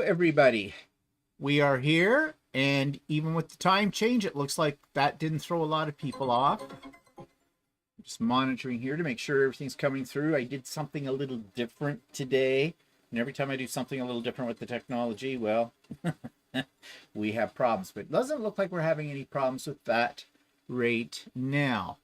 everybody. We are here, and even with the time change, it looks like that didn't throw a lot of people off. Just monitoring here to make sure everything's coming through. I did something a little different today, and every time I do something a little different with the technology, well, we have problems. But it doesn't look like we're having any problems with that right now.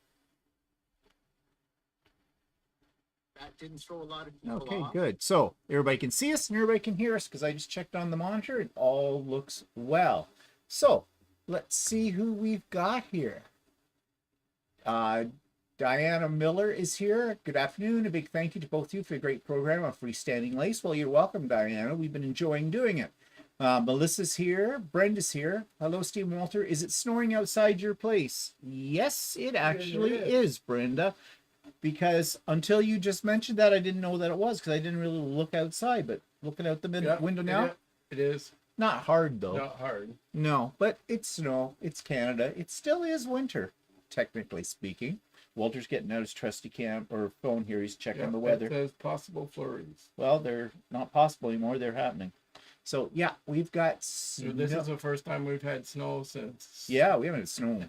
That didn't throw a lot of people off. Good. So everybody can see us and everybody can hear us because I just checked on the monitor. It all looks well. So let's see who we've got here. Diana Miller is here. Good afternoon. A big thank you to both of you for a great program on freestanding lace. Well, you're welcome, Diana. We've been enjoying doing it. Melissa's here. Brenda's here. Hello, Steve and Walter. Is it snowing outside your place? Yes, it actually is, Brenda. Because until you just mentioned that, I didn't know that it was because I didn't really look outside. But looking out the window now, it is. Not hard, though. Not hard. No, but it's snow. It's Canada. It still is winter, technically speaking. Walter's getting out his trusty phone here. He's checking the weather. It says possible flurries. Well, they're not possible anymore. They're happening. So, yeah, we've got snow. So this is the first time we've had snow since... Yeah, we haven't had snow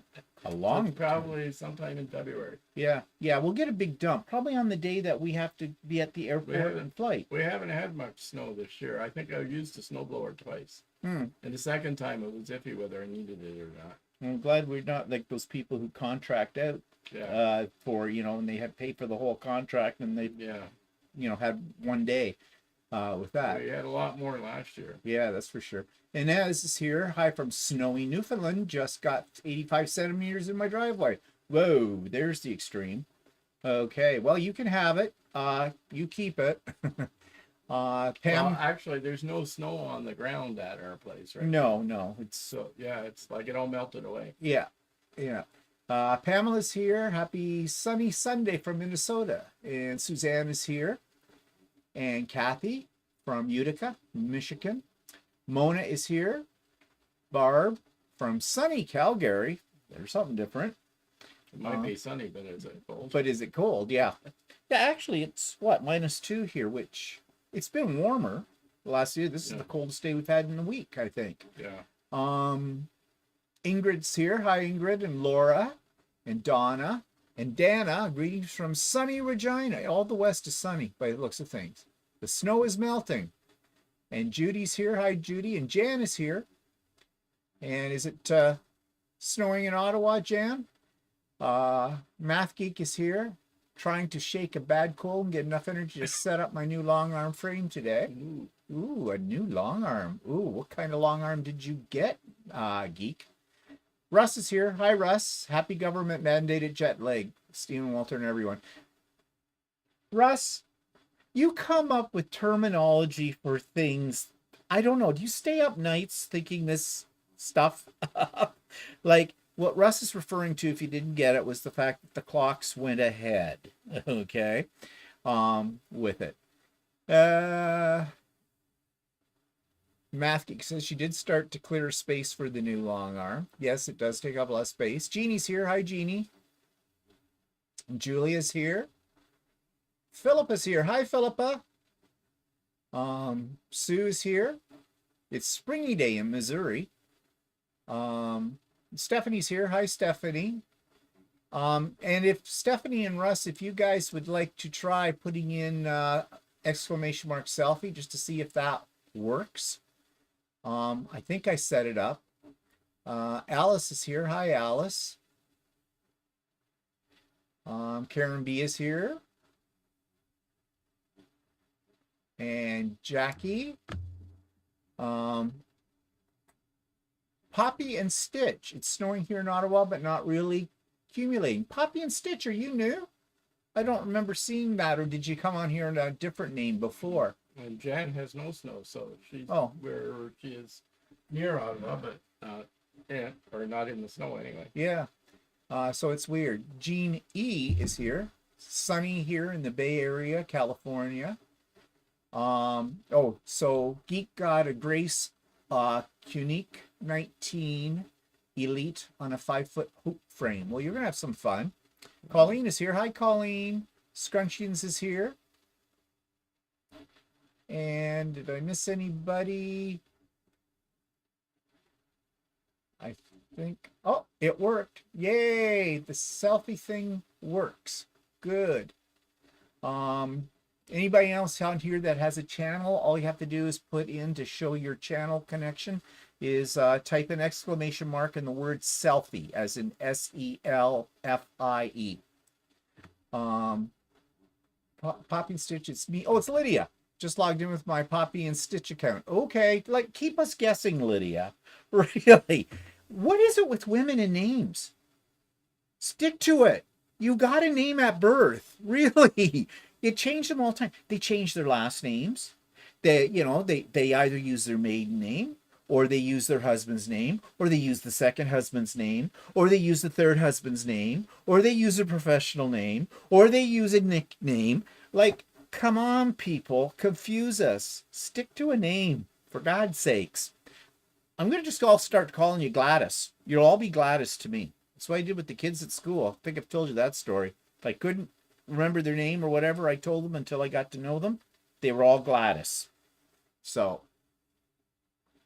a long time. Probably sometime in February. Yeah, we'll get a big dump. Probably on the day that we have to be at the airport and flight. We haven't had much snow this year. I think I used a snowblower twice. And the second time it was iffy whether I needed it or not. I'm glad we're not like those people who contract out for, and they had paid for the whole contract and they, had one day with that. We had a lot more last year. Yeah, that's for sure. And as is here, hi from snowy Newfoundland, just got 85 centimeters in my driveway. Whoa, there's the extreme. Okay, well, you can have it. You keep it. Pam. Well, actually, there's no snow on the ground at our place, right? No. It's like it all melted away. Yeah. Pamela's here. Happy sunny Sunday from Minnesota. And Suzanne is here. And Kathy from Utica, Michigan. Mona is here. Barb from sunny Calgary. There's something different. It might be sunny, but is it cold? But is it cold? Yeah. Yeah, actually, it's -2 here, which it's been warmer last year. This is the coldest day we've had in a week, I think. Yeah. Ingrid's here. Hi, Ingrid and Laura and Donna and Dana. Greetings from sunny Regina. All the west is sunny by the looks of things. The snow is melting. And Judy's here. Hi, Judy. And Jan is here. And is it snowing in Ottawa, Jan? Math Geek is here. Trying to shake a bad cold and get enough energy to set up my new long arm frame today. Ooh, a new long arm. Ooh, what kind of long arm did you get, Geek? Russ is here. Hi, Russ. Happy government mandated jet lag. Stephen, Walter, and everyone. Russ, you come up with terminology for things. I don't know. Do you stay up nights thinking this stuff? Like, what Russ is referring to, if you didn't get it, was the fact that the clocks went ahead. Okay? With it. Math Geek says she did start to clear space for the new long arm. Yes, it does take up less space. Jeannie's here. Hi, Jeannie. Julia's here. Philippa's here. Hi, Philippa. Sue's here. It's springy day in Missouri. Stephanie's here. Hi, Stephanie. And if Stephanie and Russ, if you guys would like to try putting in exclamation mark selfie just to see if that works. I think I set it up. Alice is here. Hi, Alice. Karen B is here. And Jackie. Poppy and Stitch. It's snowing here in Ottawa, but not really accumulating. Poppy and Stitch, are you new? I don't remember seeing that, or did you come on here in a different name before? And Jan has no snow, so she's where she is near Ottawa, but or not in the snow anyway. Yeah. So it's weird. Jean E is here. Sunny here in the Bay Area, California. So Geek got a Grace Unique 19 Elite on a 5-foot hoop frame. Well, you're gonna have some fun. Colleen is here. Hi, Colleen. Scrunchians is here. And did I miss anybody? I think, oh, it worked. Yay, the selfie thing works. Good. Anybody else on here that has a channel, all you have to do is put in to show your channel connection is type an exclamation mark in the word selfie, as in SELFIE. Poppy and Stitch, it's me. Oh, it's Lydia. Just logged in with my Poppy and Stitch account. Okay, like keep us guessing, Lydia. Really. What is it with women and names? Stick to it. You got a name at birth. Really. You change them all the time. They change their last names. They either use their maiden name, or they use their husband's name, or they use the second husband's name, or they use the third husband's name, or they use a professional name, or they use a nickname. Like, come on, people. Confuse us. Stick to a name, for God's sakes. I'm going to just all start calling you Gladys. You'll all be Gladys to me. That's what I did with the kids at school. I think I've told you that story. If I couldn't remember their name or whatever, I told them until I got to know them. They were all Gladys. So,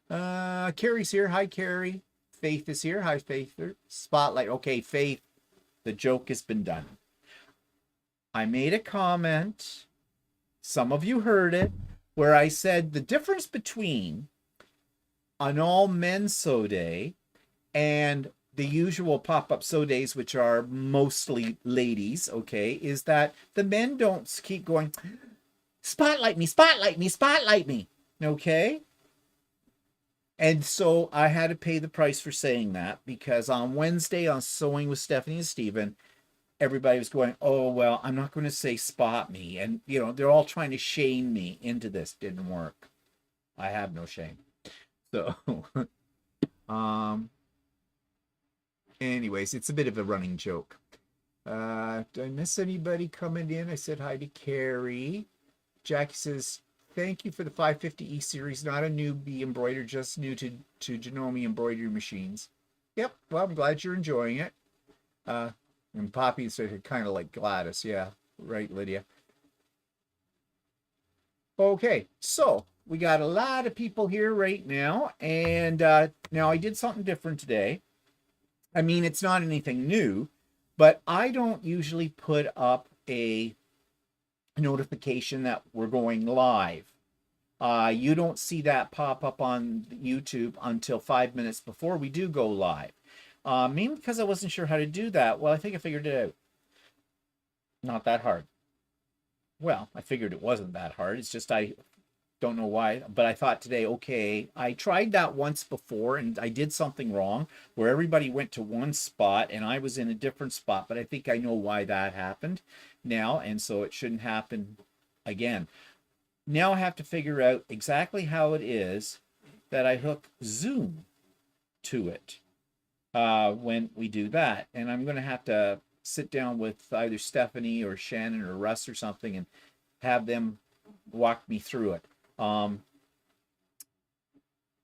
Carrie's here. Hi, Carrie. Faith is here. Hi, Faith. Spotlight. Okay, Faith, the joke has been done. I made a comment. Some of you heard it, where I said the difference between an all men's sew day and the usual pop-up sew days, which are mostly ladies, okay, is that the men don't keep going, spotlight me, spotlight me, spotlight me, okay? And so I had to pay the price for saying that, because on Wednesday on Sewing with Stephanie and Stephen, everybody was going, oh, well, I'm not going to say spot me. And, they're all trying to shame me into this. Didn't work. I have no shame. So, anyways, it's a bit of a running joke. Did I miss anybody coming in? I said hi to Carrie. Jackie says, thank you for the 550E series. Not a newbie embroider, just new to Janome embroidery machines. Yep, well, I'm glad you're enjoying it. And Poppy said kind of like Gladys. Yeah, right, Lydia. Okay, so we got a lot of people here right now. And now I did something different today. I mean, it's not anything new, but I don't usually put up a notification that we're going live. You don't see that pop up on YouTube until 5 minutes before we do go live. Mainly because I wasn't sure how to do that. Well, I think I figured it out. Not that hard. Well, I figured it wasn't that hard. It's just I don't know why, but I thought today, okay, I tried that once before and I did something wrong where everybody went to one spot and I was in a different spot, but I think I know why that happened now, and so it shouldn't happen again. Now I have to figure out exactly how it is that I hook Zoom to it when we do that. And I'm going to have to sit down with either Stephanie or Shannon or Russ or something and have them walk me through it.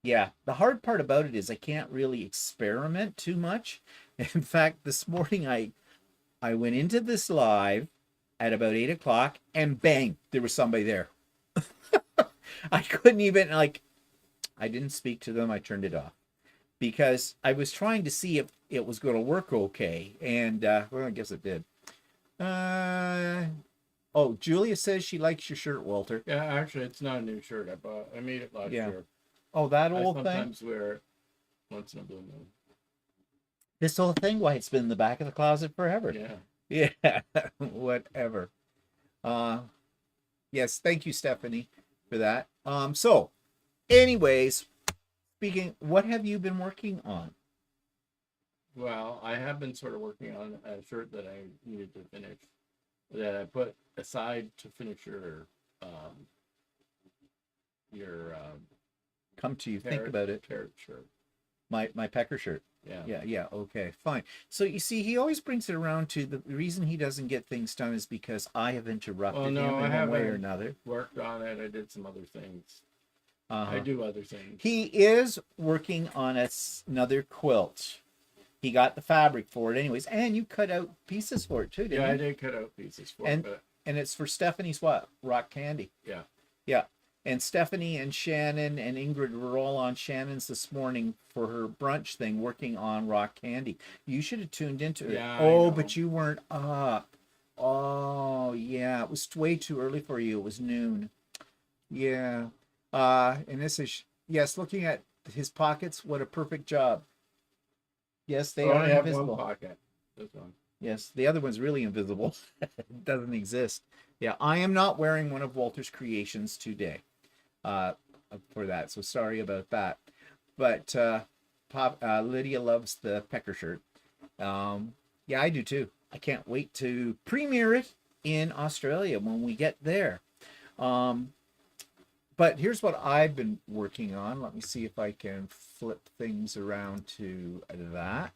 Yeah, the hard part about it is I can't really experiment too much. In fact, this morning I went into this live at about 8 o'clock and bang, there was somebody there. I couldn't even, I didn't speak to them. I turned it off because I was trying to see if it was going to work okay. And, well, I guess it did. Oh, Julia says she likes your shirt, Walter. Yeah, actually, it's not a new shirt I bought. I made it last year. Oh, that old thing? I sometimes wear it once in a blue moon. This whole thing? Why, it's been in the back of the closet forever. Yeah. Yeah, whatever. Yes, thank you, Stephanie, for that. So, anyways, what have you been working on? Well, I have been sort of working on a shirt that I needed to finish, that I put aside to finish your come to you, think about it. Parrot shirt. My pecker shirt. Yeah. Okay, fine. So you see, he always brings it around to the reason he doesn't get things done is because I have interrupted him in one way or another. Worked on it. I did some other things. I do other things. He is working on another quilt. He got the fabric for it anyways, and you cut out pieces for it too, didn't you? Yeah, I did cut out pieces for it. And it's for Stephanie's what? Rock Candy. Yeah. Yeah. And Stephanie and Shannon and Ingrid were all on Shannon's this morning for her brunch thing, working on rock candy. You should have tuned into it. Yeah, I Oh, know. but you weren't up. Oh, yeah. It was way too early for you. It was noon. Yeah. And this is, yes, looking at his pockets, what a perfect job. Yes, I they are only have one invisible. pocket. This one. Yes, the other one's really invisible. It doesn't exist. Yeah, I am not wearing one of Walter's creations today. Uh, for that. So sorry about that. But Lydia loves the pecker shirt. Yeah, I do too. I can't wait to premiere it in Australia when we get there. Um, but here's what I've been working on. Let me see if I can flip things around to that.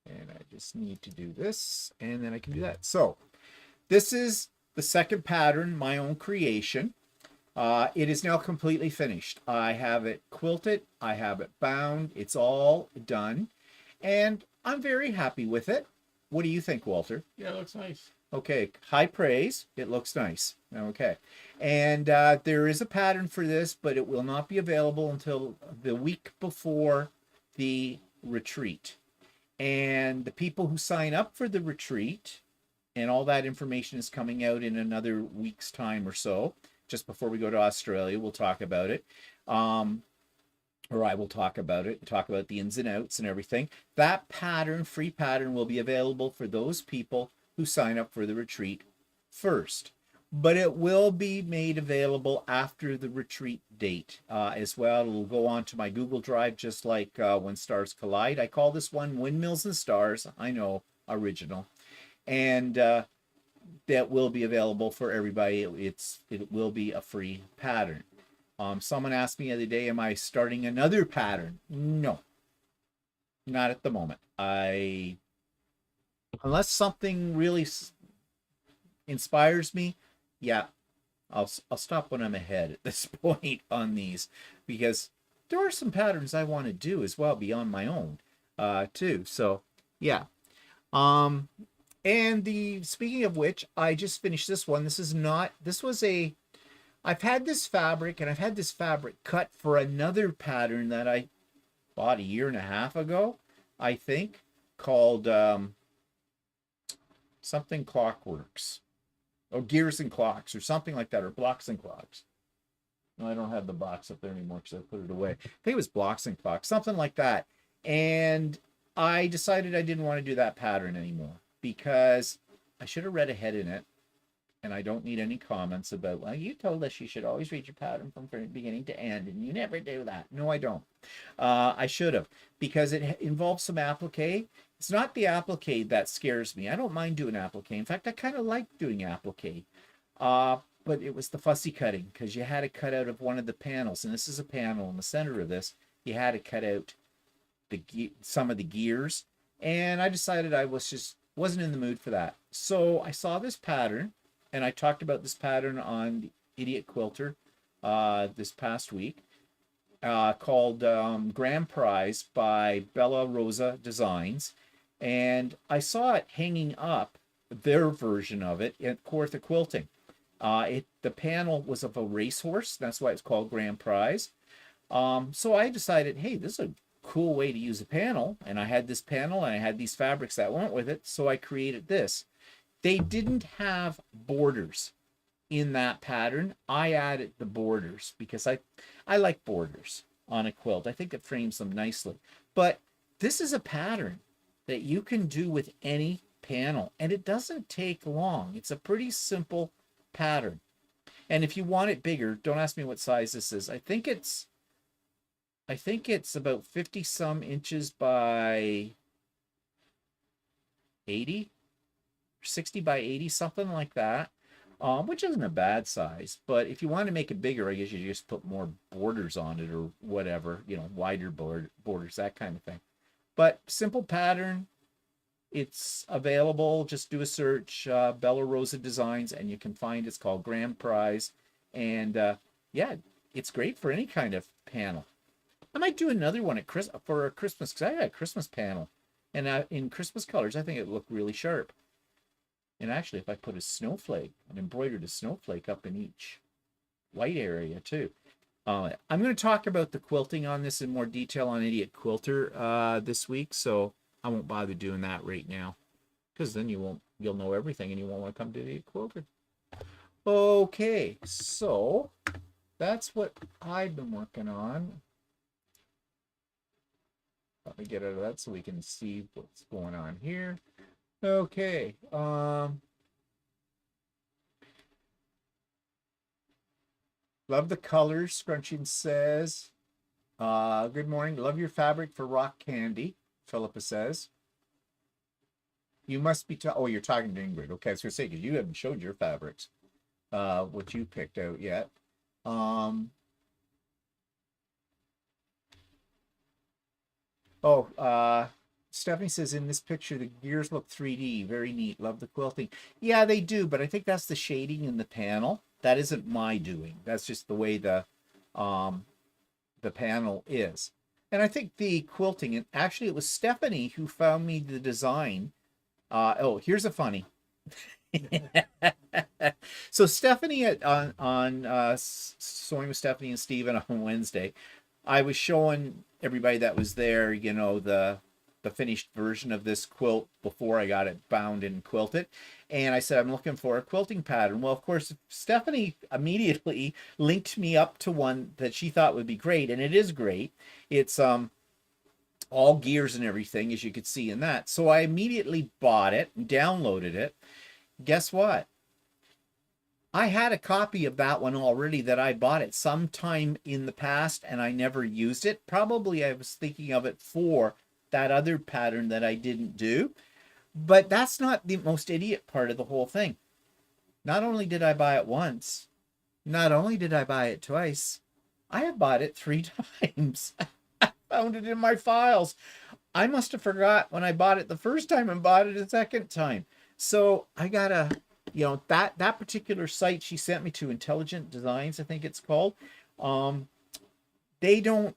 And I just need to do this, and then I can do that. So this is the second pattern, my own creation. It is now completely finished. I have it quilted, I have it bound, it's all done, and I'm very happy with it. What do you think, Walter? Yeah, it looks nice. Okay, high praise. It looks nice. Okay, and there is a pattern for this, but it will not be available until the week before the retreat. And the people who sign up for the retreat, and all that information is coming out in another week's time or so, just before we go to Australia, we'll talk about it. Or I will talk about it, talk about the ins and outs and everything. That pattern, free pattern, will be available for those people who sign up for the retreat first. But it will be made available after the retreat date as well. It'll go on to my Google Drive, just like When Stars Collide. I call this one Windmills and Stars. I know, original. And that will be available for everybody. It will be a free pattern. Someone asked me the other day, am I starting another pattern? No, not at the moment. Unless something really inspires me, yeah, I'll stop when I'm ahead at this point on these, because there are some patterns I want to do as well beyond my own too. So yeah. And speaking of which, I just finished this one. I've had this fabric, and I've had this fabric cut for another pattern that I bought a year and a half ago, I think, called something Clockworks, or Gears and Clocks, or something like that, or Blocks and Clocks. No, I don't have the box up there anymore because I put it away. I think it was Blocks and Clocks, something like that. And I decided I didn't want to do that pattern anymore because I should have read ahead in it. And I don't need any comments about, well, you told us you should always read your pattern from beginning to end, and you never do that. No, I don't. I should have, because it involves some applique. It's not the applique that scares me. I don't mind doing applique. In fact, I kind of like doing applique. But it was the fussy cutting, because you had to cut out of one of the panels, and this is a panel in the center of this. You had to cut out some of the gears, and I decided I wasn't in the mood for that. So I saw this pattern, and I talked about this pattern on the Idiot Quilter this past week, called Grand Prize by Bella Rosa Designs. And I saw it hanging up, their version of it, at Quilter Quilting. The panel was of a racehorse. That's why it's called Grand Prize. So I decided, hey, this is a cool way to use a panel. And I had this panel, and I had these fabrics that went with it. So I created this. They didn't have borders in that pattern. I added the borders because I like borders on a quilt. I think it frames them nicely. But this is a pattern that you can do with any panel, and it doesn't take long. It's a pretty simple pattern. And if you want it bigger, don't ask me what size this is. I think it's about 50 some inches by 80. 60 by 80, something like that, which isn't a bad size. But if you want to make it bigger, I guess you just put more borders on it or whatever, wider borders, that kind of thing. But simple pattern, it's available. Just do a search, Bella Rosa Designs, and you can find it's called Grand Prize. And yeah, it's great for any kind of panel. I might do another one for a Christmas, because I got a Christmas panel. And in Christmas colors, I think it looked really sharp. And actually, if I put an embroidered a snowflake up in each, white area too. I'm going to talk about the quilting on this in more detail on Idiot Quilter this week, so I won't bother doing that right now, because then you'll know everything and you won't want to come to Idiot Quilter. Okay, so that's what I've been working on. Let me get out of that so we can see what's going on here. Okay. Love the colors, Scrunchian says. Good morning. Love your fabric for rock candy, Philippa says. You must be, oh, you're talking to Ingrid. Okay, I was going to say, because you haven't showed your fabrics, what you picked out yet. Stephanie says, in this picture, the gears look 3D. Very neat. Love the quilting. Yeah, they do, but I think that's the shading in the panel. That isn't my doing. That's just the way the panel is. And I think the quilting, and actually it was Stephanie who found me the design. Oh, here's a funny. So Stephanie on Sewing with Stephanie and Steven on Wednesday, I was showing everybody that was there, you know, the finished version of this quilt before I got it bound and quilted. And I said, I'm looking for a quilting pattern. Well, of course, Stephanie immediately linked me up to one that she thought would be great. And it is great. It's all gears and everything, as you could see in that. So I immediately bought it and downloaded it. Guess what? I had a copy of that one already that I bought it sometime in the past and I never used it. Probably I was thinking of it for that other pattern that I didn't do. But that's not the most idiot part of the whole thing. Not only did I buy it once, not only did I buy it twice, I have bought it 3 times. I found it in my files. I must have forgot when I bought it the first time and bought it a second time. So I gotta, you know, that particular site she sent me to, Intelligent Designs, I think it's called. They don't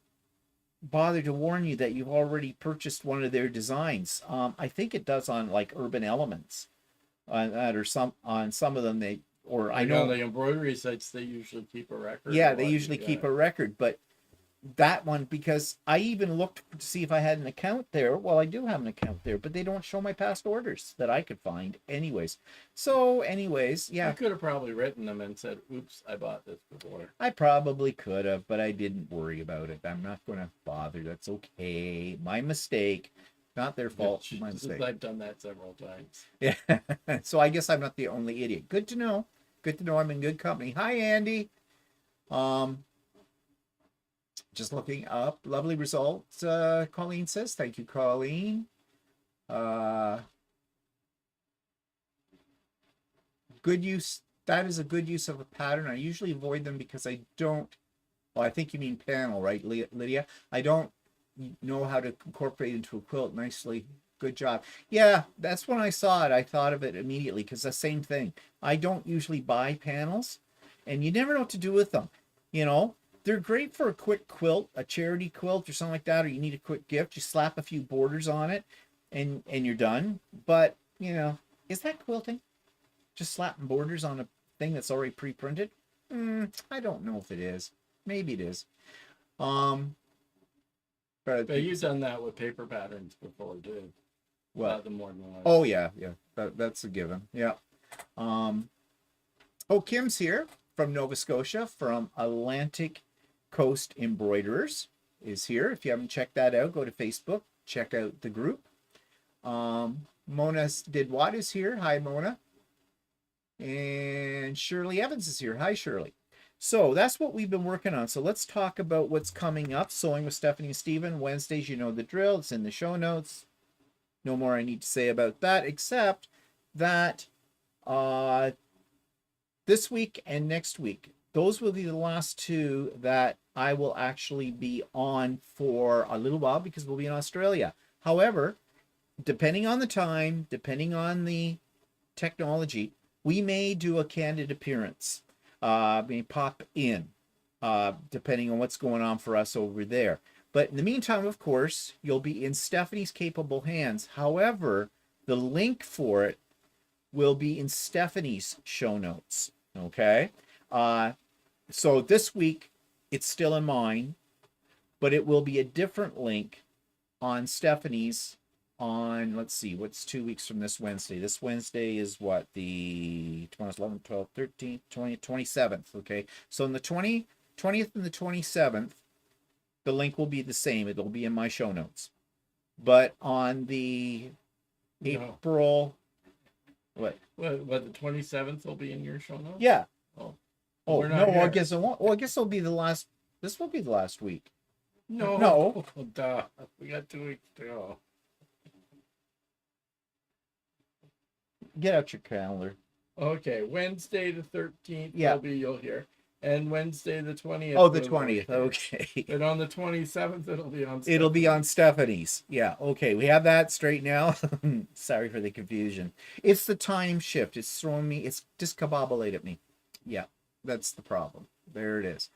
bother to warn you that you've already purchased one of their designs. I think it does on like Urban Elements, or on some of them they, or I know on the embroidery sites they usually keep a record. Yeah, they usually keep a record, but that one, because I even looked to see if I had an account there. Well, I do have an account there, but they don't show my past orders that I could find anyways. So anyways, yeah. You could have probably written them and said, oops, I bought this before. I probably could have, but I didn't worry about it. I'm not going to bother. That's okay. My mistake. Not their fault. My mistake. I've done that several times. Yeah. So I guess I'm not the only idiot. Good to know. Good to know I'm in good company. Hi, Andy. Just looking up. Lovely results, Colleen says. Thank you, Colleen. Good use. That is a good use of a pattern. I usually avoid them because I don't. Well, I think you mean panel, right, Lydia? I don't know how to incorporate into a quilt nicely. Good job. Yeah, that's when I saw it. I thought of it immediately because the same thing. I don't usually buy panels, and you never know what to do with them. You know, they're great for a quick quilt, a charity quilt or something like that, or you need a quick gift. You slap a few borders on it and you're done. But, you know, is that quilting? Just slapping borders on a thing that's already pre-printed? I don't know if it is. Maybe it is. But you've done that with paper patterns before, too. Well, the more than one. Oh, yeah. That's a given. Yeah. Kim's here from Nova Scotia, from Atlantic Coast Embroiderers is here. If you haven't checked that out, go to Facebook, check out the group. Mona Did What is here. Hi, Mona. And Shirley Evans is here. Hi, Shirley. So that's what we've been working on. So let's talk about what's coming up. Sewing with Stephanie and Steven. Wednesdays, you know the drill. It's in the show notes. No more I need to say about that, except that this week and next week, those will be the last 2 that I will actually be on for a little while because we'll be in Australia. However, depending on the time, depending on the technology, we may do a candid appearance. May pop in, depending on what's going on for us over there. But in the meantime, of course, you'll be in Stephanie's capable hands. However, the link for it will be in Stephanie's show notes. Okay? So this week, it's still in mine, but it will be a different link on Stephanie's on, let's see, what's 2 weeks from this Wednesday? This Wednesday is what, the 20th, 11th, 12th, 13th, 20th, 27th. Okay. So in the 20th and the 27th, the link will be the same. It'll be in my show notes. But on the No. April, what? What, the 27th will be in your show notes? Yeah. Oh. Oh, We're no, not I here. guess it won't. Well, I guess it'll be the last, this will be the last week. No. No. Duh. We got 2 weeks to go. Get out your calendar. Okay, Wednesday the 13th Yeah. will be, you'll hear. And Wednesday the 20th. Oh, the will 20th. hear. Okay. And on the 27th, it'll be on It'll be on Stephanie's. Stephanie's. Yeah. Okay. We have that straight now. Sorry for the confusion. It's the time shift. It's throwing me, it's discombobulated me. Yeah. That's the problem. There it is.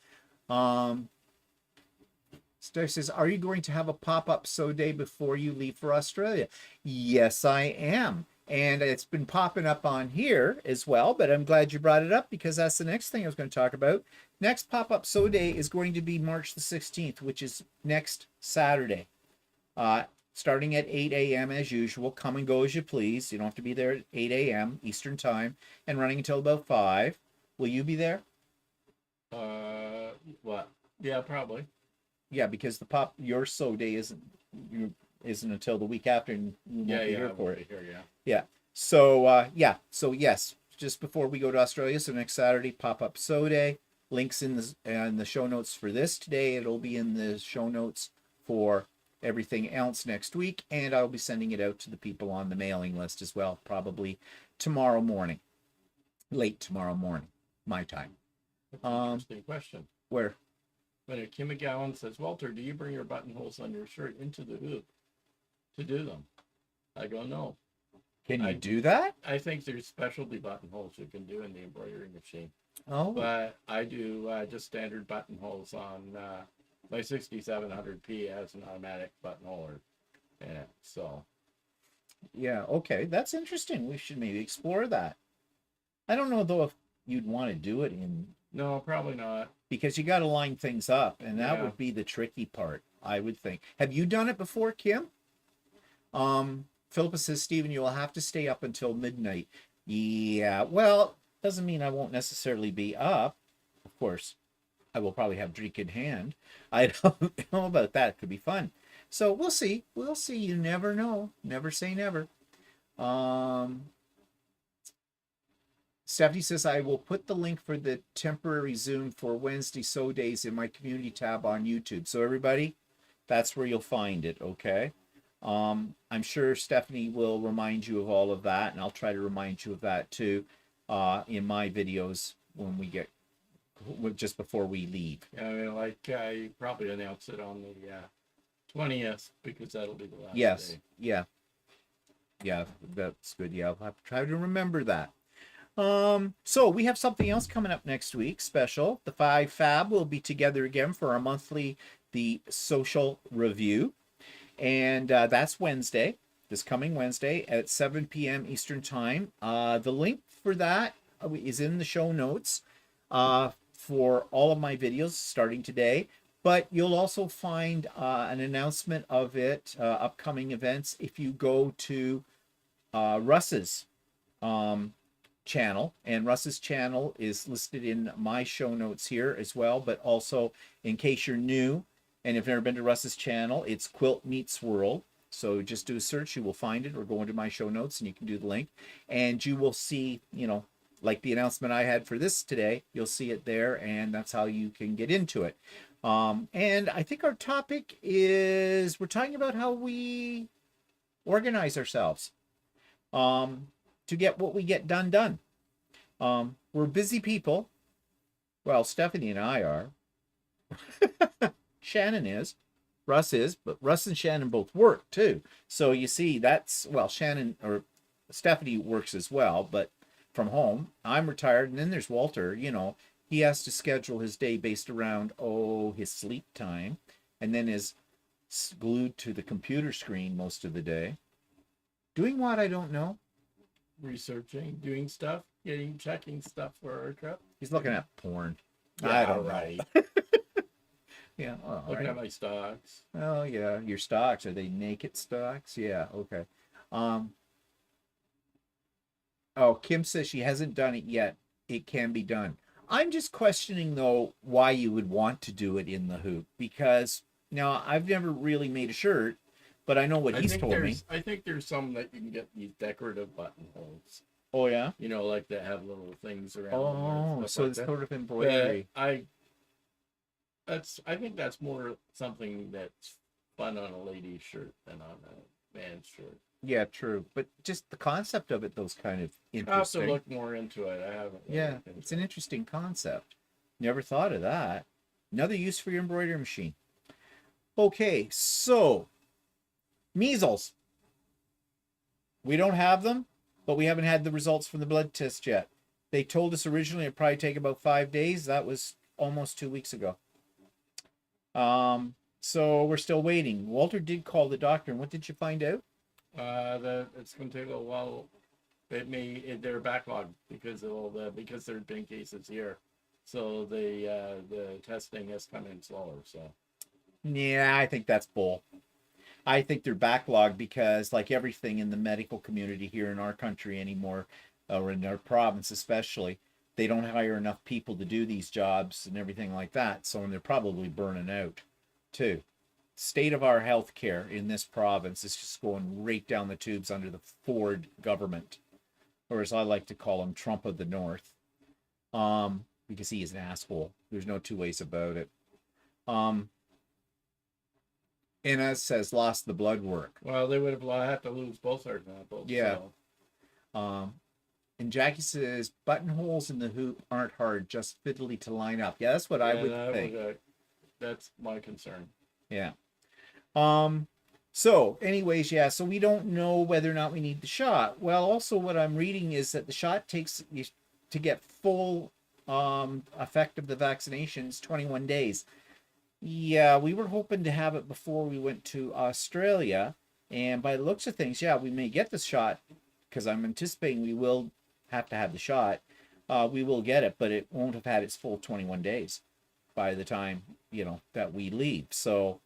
Steph says, are you going to have a pop-up sew day before you leave for Australia? Yes, I am. And it's been popping up on here as well, but I'm glad you brought it up because that's the next thing I was going to talk about. Next pop-up sew day is going to be March the 16th, which is next Saturday. Starting at 8 a.m. as usual. Come and go as you please. You don't have to be there at 8 a.m. Eastern time and running until about 5. Will you be there? What? Yeah, probably. Yeah, because your sew day isn't until the week after, and you won't be here I for won't it. be here, yeah. Yeah. So so yes, just before we go to Australia, so next Saturday, pop-up sew day. Links in the show notes for this today. It'll be in the show notes for everything else next week, and I'll be sending it out to the people on the mailing list as well, probably tomorrow morning, late tomorrow morning, my time. That's an interesting question. Where? When Kim McGowan says, Walter, do you bring your buttonholes on your shirt into the hoop to do them? I go, no. Can you do that? I think there's specialty buttonholes you can do in the embroidery machine. Oh. But I do just standard buttonholes on my 6700P has an automatic buttonholer in it. So. Yeah, okay. That's interesting. We should maybe explore that. I don't know, though, if you'd want to do it in... No, probably not. Because you got to line things up, and that Yeah. would be the tricky part, I would think. Have you done it before, Kim? Philippa says, Stephen, you will have to stay up until midnight. Yeah, well, doesn't mean I won't necessarily be up. Of course, I will probably have drink in hand. I don't know about that. It could be fun. So we'll see. We'll see. You never know. Never say never. Stephanie says, I will put the link for the temporary Zoom for Wednesday sew days in my community tab on YouTube. So everybody, that's where you'll find it, okay? I'm sure Stephanie will remind you of all of that, and I'll try to remind you of that too in my videos when we get, just before we leave. Yeah, I mean, like you probably announce it on the 20th because that'll be the last Yes, day. yeah. Yeah, that's good. Yeah, I'll have to try to remember that. So we have something else coming up next week, special. The 5 Fab will be together again for our monthly, the social review. And that's Wednesday, this coming Wednesday at 7 p.m. Eastern time. The link for that is in the show notes for all of my videos starting today. But you'll also find an announcement of it, upcoming events, if you go to Russ's channel, and Russ's channel is listed in my show notes here as well. But also, in case you're new and have never been to Russ's channel, it's Quilt Meets World. So just do a search, you will find it, or go into my show notes and you can do the link, and you will see, you know, like the announcement I had for this today, you'll see it there, and that's how you can get into it. And I think our topic is, we're talking about how we organize ourselves to get what we get done. We're busy people. Well, Stephanie and I are. Shannon is. Russ is, but Russ and Shannon both work too. So you see, that's, well, Shannon or Stephanie works as well, but from home. I'm retired, and then there's Walter. You know, he has to schedule his day based around, his sleep time, and then is glued to the computer screen most of the day. Doing what, I don't know. Researching, doing stuff, checking stuff for our trip. He's looking at porn. I don't know. right. Yeah, all Looking right. at my stocks. Oh yeah, your stocks, are they naked stocks? Yeah, okay. Um, oh, Kim says she hasn't done it yet. It can be done. I'm just questioning though why you would want to do it in the hoop because now I've never really made a shirt, but I know what he's told me. I think there's some that you can get these decorative buttonholes. Oh yeah. You know, like that have little things around them Oh, or stuff so like it's that. sort of But embroidery. I think that's more something that's fun on a lady's shirt than on a man's shirt. Yeah, true. But just the concept of it, those kind of I have to interesting. look more into it. I haven't. Really Yeah, looked into it's an it. interesting concept. Never thought of that. Another use for your embroidery machine. Okay, so measles. We don't have them, but we haven't had the results from the blood test yet. They told us originally it'd probably take about 5 days. That was almost 2 weeks ago. So we're still waiting. Walter did call the doctor, and what did you find out? That it's going to take a while. They're backlogged because because there's been cases here, so the testing has come in slower. So Yeah, I think that's bull. I think they're backlogged because, like everything in the medical community here in our country anymore, or in our province especially, they don't hire enough people to do these jobs and everything like that. So, and they're probably burning out too. State of our healthcare in this province is just going right down the tubes under the Ford government, or as I like to call him, Trump of the North, because he is an asshole. There's no two ways about it. Um, and as says, lost the blood work. well, they would have had to lose both our examples. Yeah. So. And Jackie says buttonholes in the hoop aren't hard, just fiddly to line up. Yeah, that's what I would think. That's my concern. Yeah. So anyways, yeah, so we don't know whether or not we need the shot. Well, also what I'm reading is that the shot takes to get full effect of the vaccinations 21 days. Yeah, we were hoping to have it before we went to Australia, and by the looks of things, yeah, we may get the shot because I'm anticipating we will have to have the shot. We will get it, but it won't have had its full 21 days by the time, that we leave. So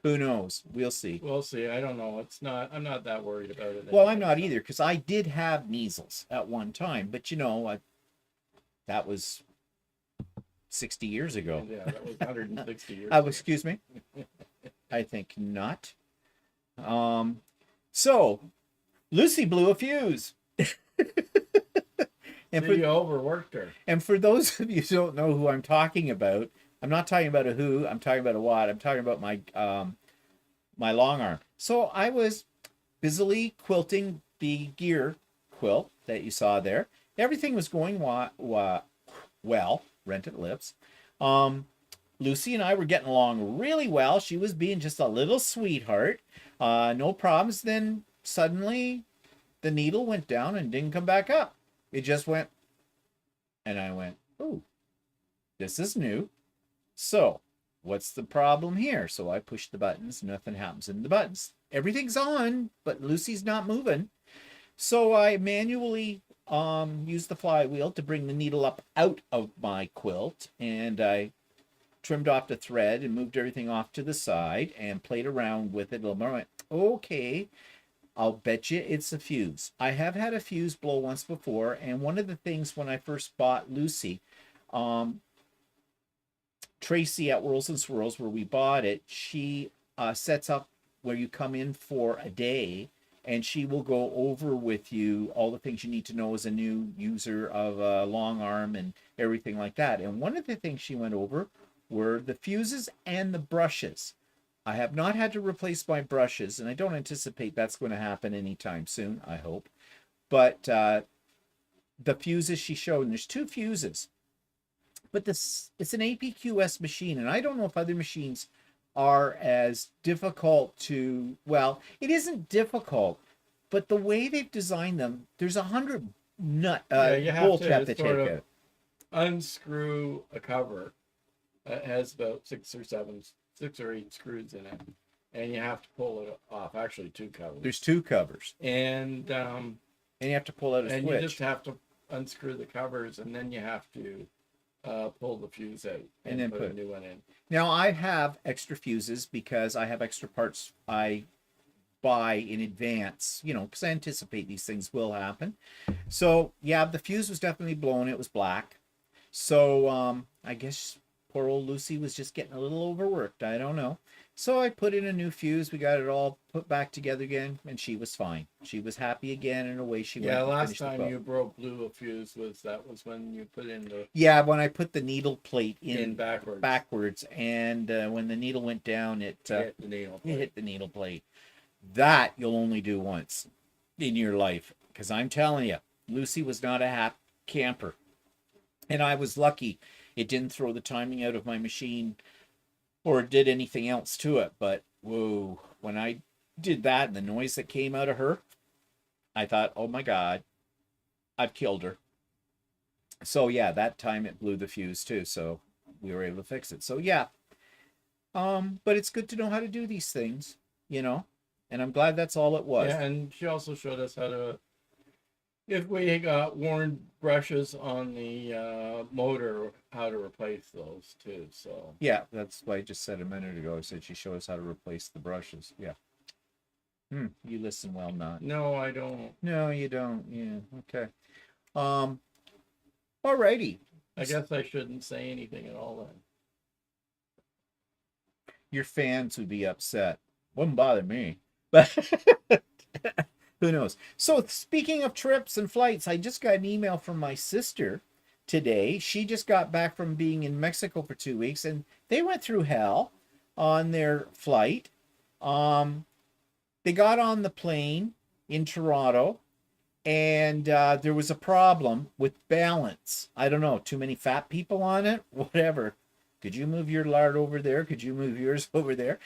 who knows? We'll see. We'll see. I don't know. I'm not that worried about it. Well, I'm not either because I did have measles at one time, but that was 60 years ago. Yeah, that was 160 years. Excuse me. I think not. So Lucy blew a fuse. And you overworked her. And for those of you who don't know who I'm talking about, I'm not talking about a who, I'm talking about a what. I'm talking about my my long arm. So I was busily quilting the gear quilt that you saw there. Everything was going well. Rented lips. Lucy and I were getting along really well. She was being just a little sweetheart. No problems. Then suddenly the needle went down and didn't come back up. It just went. And I went, oh, this is new. So what's the problem here? So I push the buttons. Nothing happens in the buttons. Everything's on, but Lucy's not moving. So I manually used the flywheel to bring the needle up out of my quilt, and I trimmed off the thread and moved everything off to the side and played around with it a little more. I went, okay, I'll bet you it's a fuse. I have had a fuse blow once before, and one of the things when I first bought Lucy, Tracy at Whirls and Swirls, where we bought it, she sets up where you come in for a day, and she will go over with you all the things you need to know as a new user of a long arm and everything like that. And one of the things she went over were the fuses and the brushes. I have not had to replace my brushes, and I don't anticipate that's going to happen anytime soon, I hope. But the fuses she showed, and there's 2 fuses. But it's an APQS machine, and I don't know if other machines are as difficult to, well, it isn't difficult, but the way they've designed them, there's 100 bolts you have to take out. Unscrew a cover. It has about 6 or 8 screws in it, and you have to pull it off. Actually, 2 covers. There's 2 covers, and you have to pull out a switch. You just have to unscrew the covers, and then you have to pull the fuse out And and then put put a new one in. Now I have extra fuses because I have extra parts I buy in advance, because I anticipate these things will happen. So yeah, the fuse was definitely blown. It was black. So I guess poor old Lucy was just getting a little overworked. I don't know. So I put in a new fuse. We got it all put back together again, and she was fine. She was happy again, and away she Yeah, went to last finish the time quilt. you blew a fuse was when you put in the Yeah, when I put the needle plate in backwards. backwards, and when the needle went down, it Hit the needle it plate. hit the needle plate. That you'll only do once in your life, because I'm telling you, Lucy was not a happy camper, and I was lucky it didn't throw the timing out of my machine or did anything else to it. But whoa, when I did that and the noise that came out of her, I thought, oh my God, I've killed her. So yeah, that time it blew the fuse too. So we were able to fix it. So yeah, but it's good to know how to do these things, and I'm glad that's all it was. Yeah, and she also showed us how to, if we got worn brushes on the motor, how to replace those too. So Yeah, that's what I just said a minute ago. I said she showed us how to replace the brushes. Yeah. You listen well, not. no, I don't. No, you don't. Yeah. Okay. Um. Alrighty. I guess I shouldn't say anything at all then. Your fans would be upset. Wouldn't bother me, but who knows? So speaking of trips and flights, I just got an email from my sister today. She just got back from being in Mexico for 2 weeks, and they went through hell on their flight. They got on the plane in Toronto, and there was a problem with balance. I don't know, too many fat people on it, whatever. Could you move your lard over there? Could you move yours over there?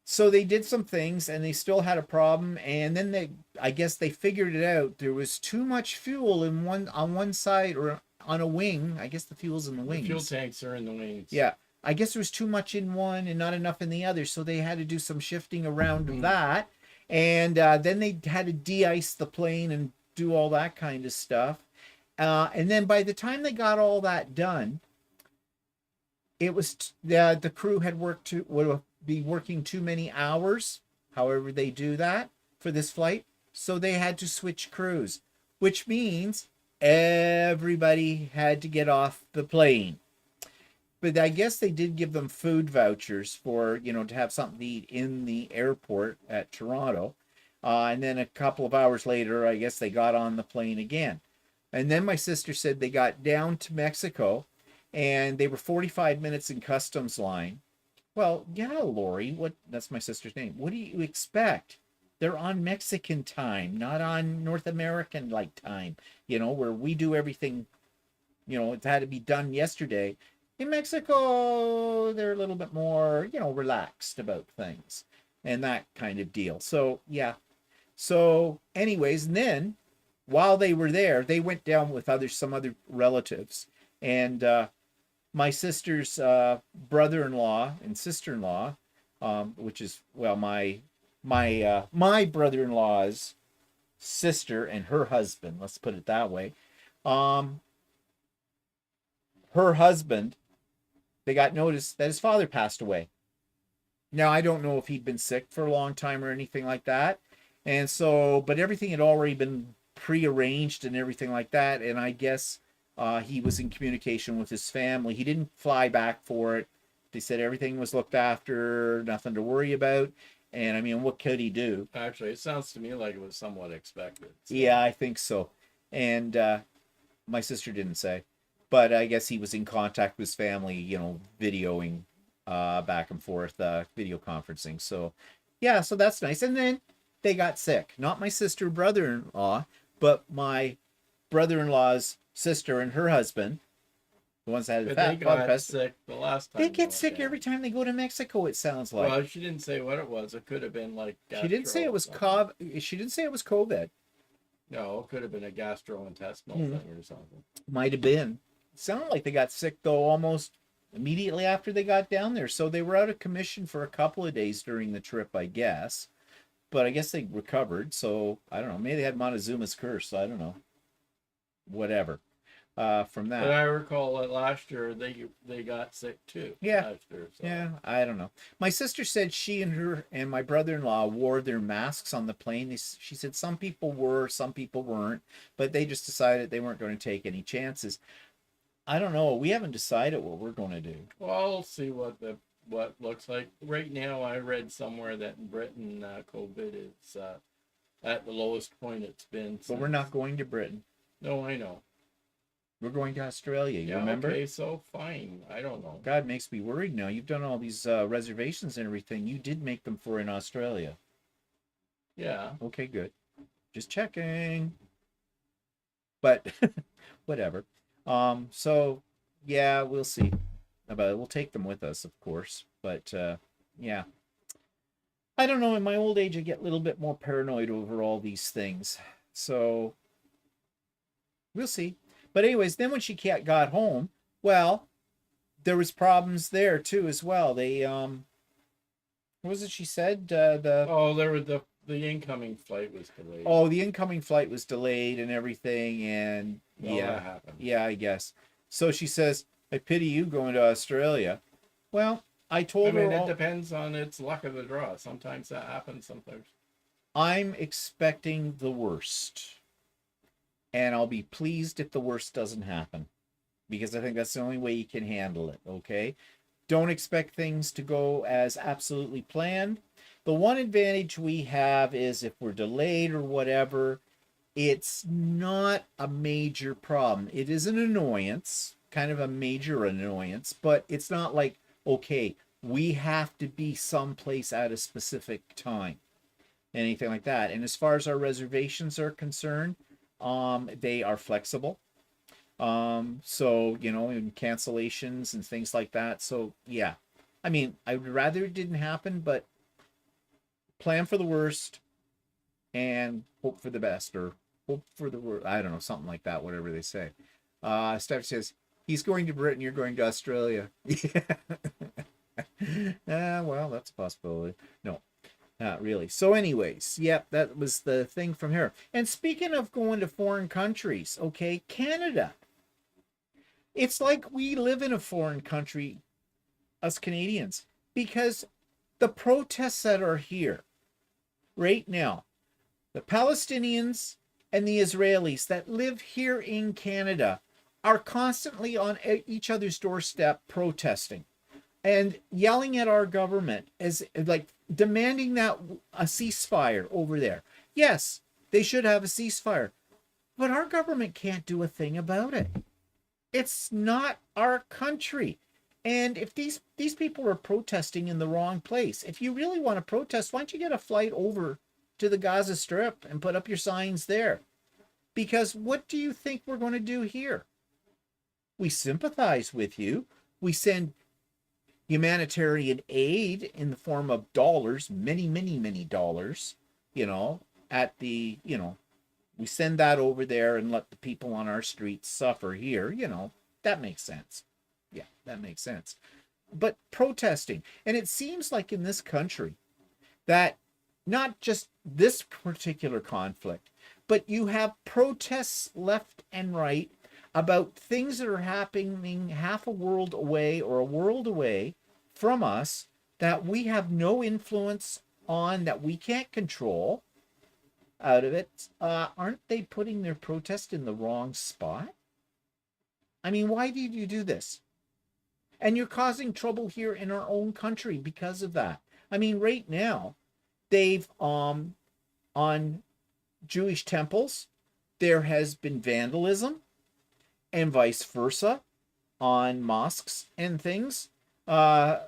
So they did some things, and they still had a problem. And then I guess they figured it out. There was too much fuel on one side or on a wing. I guess the fuel's in the wings. The fuel tanks are in the wings. Yeah. I guess there was too much in one and not enough in the other. So they had to do some shifting around of that. And then they had to de-ice the plane and do all that kind of stuff. And then by the time they got all that done, it was the crew had would be working too many hours, however they do that for this flight. So they had to switch crews, which means everybody had to get off the plane. But I guess they did give them food vouchers for, to have something to eat in the airport at Toronto. And then a couple of hours later, I guess they got on the plane again. And then my sister said they got down to Mexico and they were 45 minutes in customs line. Well, yeah, Lori, that's my sister's name. What do you expect? They're on Mexican time, not on North American like time, where we do everything, it had to be done yesterday. In Mexico, they're a little bit more, relaxed about things and that kind of deal. So, yeah. So, anyways, and then while they were there, they went down with some other relatives. And my sister's brother-in-law and sister-in-law, which is, well, my brother-in-law's sister and her husband, let's put it that way. Her husband, they got notice that his father passed away. Now, I don't know if he'd been sick for a long time or anything like that. And so, but everything had already been prearranged and everything like that. And I guess he was in communication with his family. He didn't fly back for it. They said everything was looked after, nothing to worry about. And I mean, what could he do? Actually, it sounds to me like it was somewhat expected. So. Yeah, I think so. And my sister didn't say. But I guess he was in contact with his family, videoing back and forth, video conferencing. So, yeah, so that's nice. And then they got sick. Not my sister, brother-in-law, but my brother-in-law's sister and her husband, the ones that had they got sick the last time. They get sick every time they go to Mexico, it sounds like. Well, she didn't say what it was. It could have been like she didn't say it was COVID. She didn't say it was COVID. No, it could have been a gastrointestinal thing or something. Might have been. It sounded like they got sick, though, almost immediately after they got down there. So they were out of commission for a couple of days during the trip, I guess. But I guess they recovered. So, I don't know. Maybe they had Montezuma's curse. I don't know. Whatever. from But that. I recall that last year they got sick too. Yeah, Last year, so. yeah, I don't know. My sister said she and her and my brother-in-law wore their masks on the plane. She said some people were, some people weren't, but they just decided they weren't going to take any chances. I don't know. We haven't decided what we're going to do. Well, I'll see what looks like. Right now, I read somewhere that in Britain, COVID is at the lowest point it's been But we're since. not going to Britain. No, I know. We're going to Australia. You Yeah, remember? okay, so fine. I don't know. God, it makes me worried now. You've done all these reservations and everything. You did make them for in Australia. Yeah. Okay, good. Just checking. But whatever. So yeah, we'll see about it. We'll take them with us, of course. But yeah. I don't know. In my old age, I get a little bit more paranoid over all these things. So we'll see. But anyways, then when she got home, well, there was problems there too as well. They what was it she said? The Oh, there was the incoming flight was delayed. Oh, the incoming flight was delayed and everything, and Well, yeah, that happened. yeah, I guess. So she says, "I pity you going to Australia." Well, I I told mean, her it depends on its luck of the draw. Sometimes that happens. Sometimes. I'm expecting the worst, and I'll be pleased if the worst doesn't happen, because I think that's the only way you can handle it. Okay, don't expect things to go as absolutely planned. The one advantage we have is if we're delayed or whatever, it's not a major problem. It is an annoyance, kind of a major annoyance, but it's not like, okay, we have to be someplace at a specific time, anything like that. And as far as our reservations are concerned, they are flexible. So, in cancellations and things like that. So, yeah. I mean, I would rather it didn't happen, but plan for the worst and hope for the best, or hope for the worst. I don't know, something like that, whatever they say. Steph says, he's going to Britain, you're going to Australia. Yeah. Well, that's a possibility. No, not really. So, anyways, yep, that was the thing from here. And speaking of going to foreign countries, okay, Canada. It's like we live in a foreign country, us Canadians, because the protests that are here right now, the Palestinians and the Israelis that live here in Canada are constantly on each other's doorstep protesting and yelling at our government as like demanding that a ceasefire over there. Yes, they should have a ceasefire, but our government can't do a thing about it. It's not our country. And if these people are protesting in the wrong place, if you really want to protest, why don't you get a flight over to the Gaza Strip and put up your signs there? Because what do you think we're going to do here? We sympathize with you. We send humanitarian aid in the form of dollars, many, many, many dollars, at the, we send that over there and let the people on our streets suffer here, that makes sense. Yeah, that makes sense. But protesting, and it seems like in this country that not just this particular conflict, but you have protests left and right about things that are happening half a world away or a world away from us that we have no influence on, that we can't control out of it. Aren't they putting their protest in the wrong spot? I mean, why did you do this? And you're causing trouble here in our own country because of that. I mean, right now, they've on Jewish temples, there has been vandalism, and vice versa on mosques and things. And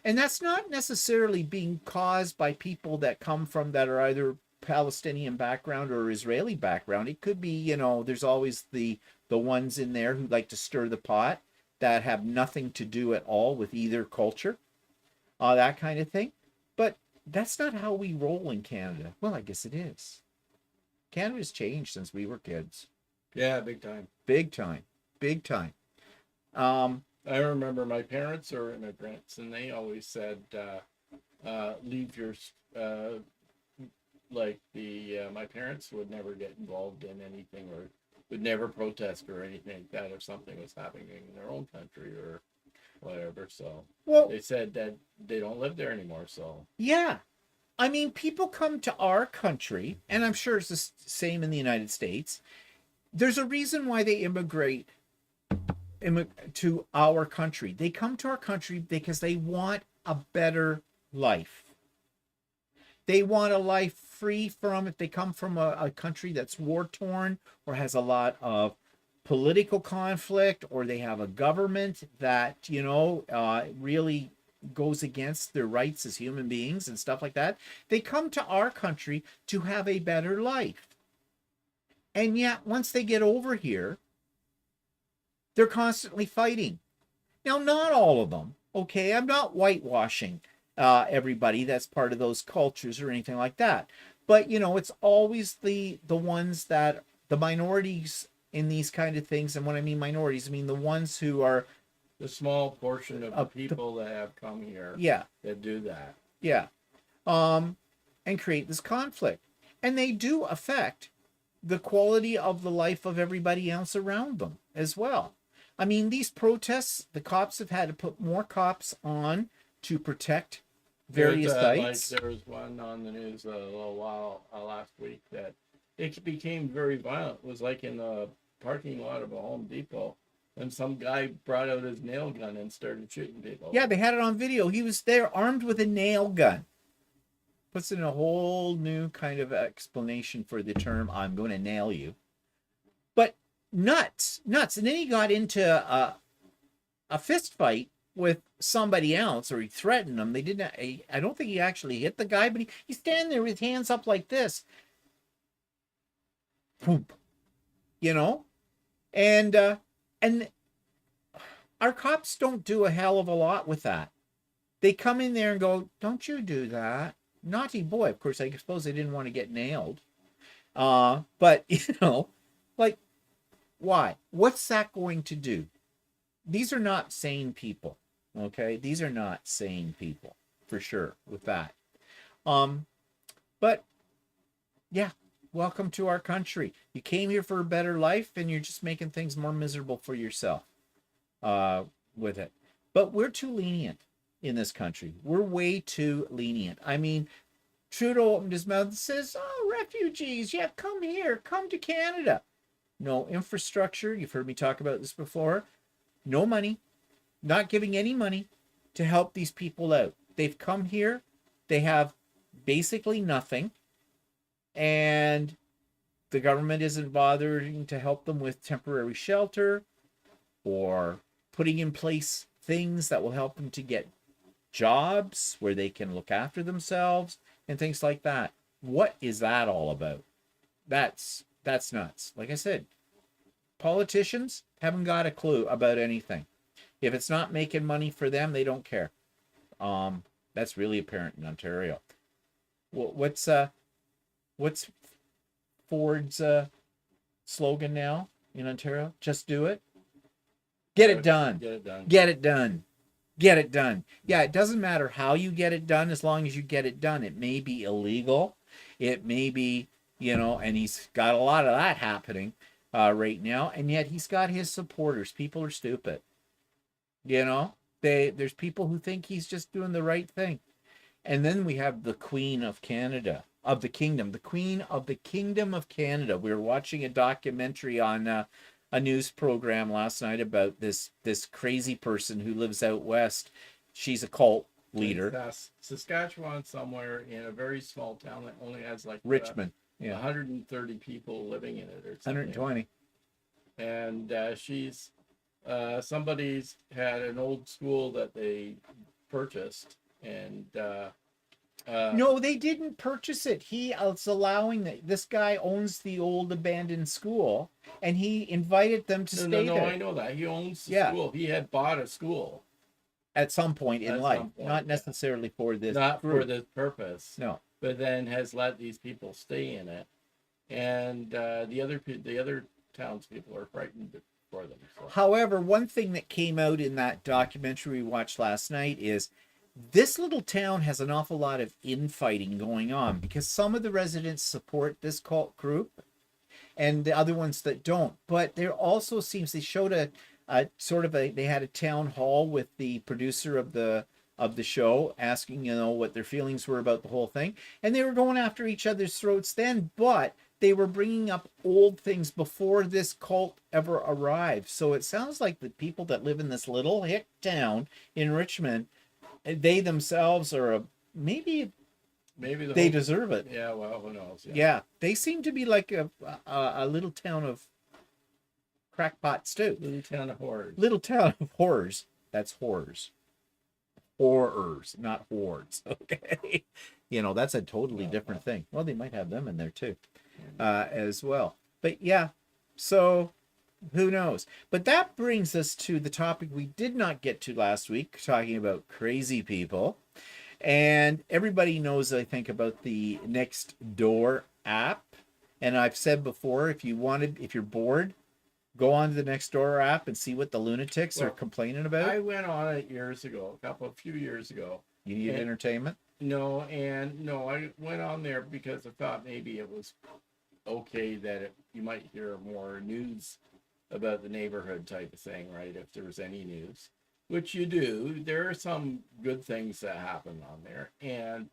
that's not necessarily being caused by people that come from that are either Palestinian background or Israeli background. It could be, there's always the ones in there who like to stir the pot that have nothing to do at all with either culture, that kind of thing. But that's not how we roll in Canada. Well, I guess it is. Canada's changed since we were kids. Yeah, big time. Big time. Big time. I remember my parents are immigrants, and they always said, "Leave your my parents would never get involved in anything or would never protest or anything like that if something was happening in their own country or whatever. So Well, they said that they don't live there anymore. So yeah. I mean, people come to our country, and I'm sure it's the same in the United States. There's a reason why they immigrate to our country. They come to our country because they want a better life. They want a life free from, if they come from a country that's war torn or has a lot of political conflict, or they have a government that, really goes against their rights as human beings and stuff like that. They come to our country to have a better life. And yet, once they get over here, they're constantly fighting. Now, not all of them, okay? I'm not whitewashing everybody that's part of those cultures or anything like that. But, it's always the ones that, the minorities in these kind of things. And when I mean minorities, I mean the ones who are the small portion of the people that have come here, yeah, that do that, yeah, and create this conflict. And they do affect the quality of the life of everybody else around them as well. I mean, these protests, the cops have had to put more cops on to protect various sites. Like there was one on the news a little while last week that it became very violent. It was like in the parking lot of a Home Depot, and some guy brought out his nail gun and started shooting people. Yeah, they had it on video. He was there armed with a nail gun. Puts in a whole new kind of explanation for the term, I'm going to nail you. But nuts. And then he got into a fist fight with somebody else, or he threatened them. They didn't. I don't think he actually hit the guy, but he's standing there with his hands up like this. Poop. And our cops don't do a hell of a lot with that. They come in there and go, don't you do that. Naughty boy. Of course, I suppose they didn't want to get nailed. But, like, why? What's that going to do? These are not sane people, okay? These are not sane people, for sure, with that. But, yeah, welcome to our country. You came here for a better life, and you're just making things more miserable for yourself with it. But we're too lenient in this country. We're way too lenient. I mean, Trudeau opened his mouth and says, oh, refugees, yeah, come here, come to Canada. No infrastructure. You've heard me talk about this before. No money, not giving any money to help these people out. They've come here. They have basically nothing. And the government isn't bothering to help them with temporary shelter or putting in place things that will help them to get jobs where they can look after themselves and things like that. What is that all about? That's nuts. Like I said, politicians haven't got a clue about anything. If it's not making money for them, they don't care. That's really apparent in Ontario. What's Ford's slogan now in Ontario? Just do it. Get it done. Get it done. Get it done. Get it done. Yeah, it doesn't matter how you get it done as long as you get it done. It may be illegal. It may be, and he's got a lot of that happening right now. And yet he's got his supporters. People are stupid. There's people who think he's just doing the right thing. And then we have the Queen of Canada, of the Kingdom, the Queen of the Kingdom of Canada. We were watching a documentary on a news program last night about this crazy person who lives out west. She's a cult leader. Saskatchewan, somewhere in a very small town that only has like Richmond, 130 people living in it, or something. 120. And she's somebody's had an old school that they purchased, and no, they didn't purchase it. He is allowing this guy owns the old abandoned school, and he invited them to stay there. I know that he owns the school. He had bought a school at some point in life, not necessarily for this. Not for this purpose. No, but then has let these people stay in it, and the other townspeople are frightened for them. So. However, one thing that came out in that documentary we watched last night is this little town has an awful lot of infighting going on because some of the residents support this cult group, and the other ones that don't. But there also seems, they showed a sort of they had a town hall with the producer of the show, asking, what their feelings were about the whole thing, and they were going after each other's throats then, but they were bringing up old things before this cult ever arrived. So it sounds like the people that live in this little hick town in Richmond, they themselves are maybe Maybe they deserve it. Yeah, well, who knows? Yeah, they seem to be like a little town of crackpots too. Little town of horrors. Little town of horrors. That's horrors. Horrors, not hordes. Okay, that's a totally different thing. Well, they might have them in there too, as well. But yeah, so who knows? But that brings us to the topic we did not get to last week, talking about crazy people. And everybody knows, I think, about the Next Door app. And I've said before, if you're bored, go on to the Next Door app and see what the lunatics are complaining about. I went on it years ago, a few years ago. You need entertainment? No, I went on there because I thought maybe it was okay that you might hear more news about the neighborhood type of thing, right? If there was any news. Which you do. There are some good things that happen on there, and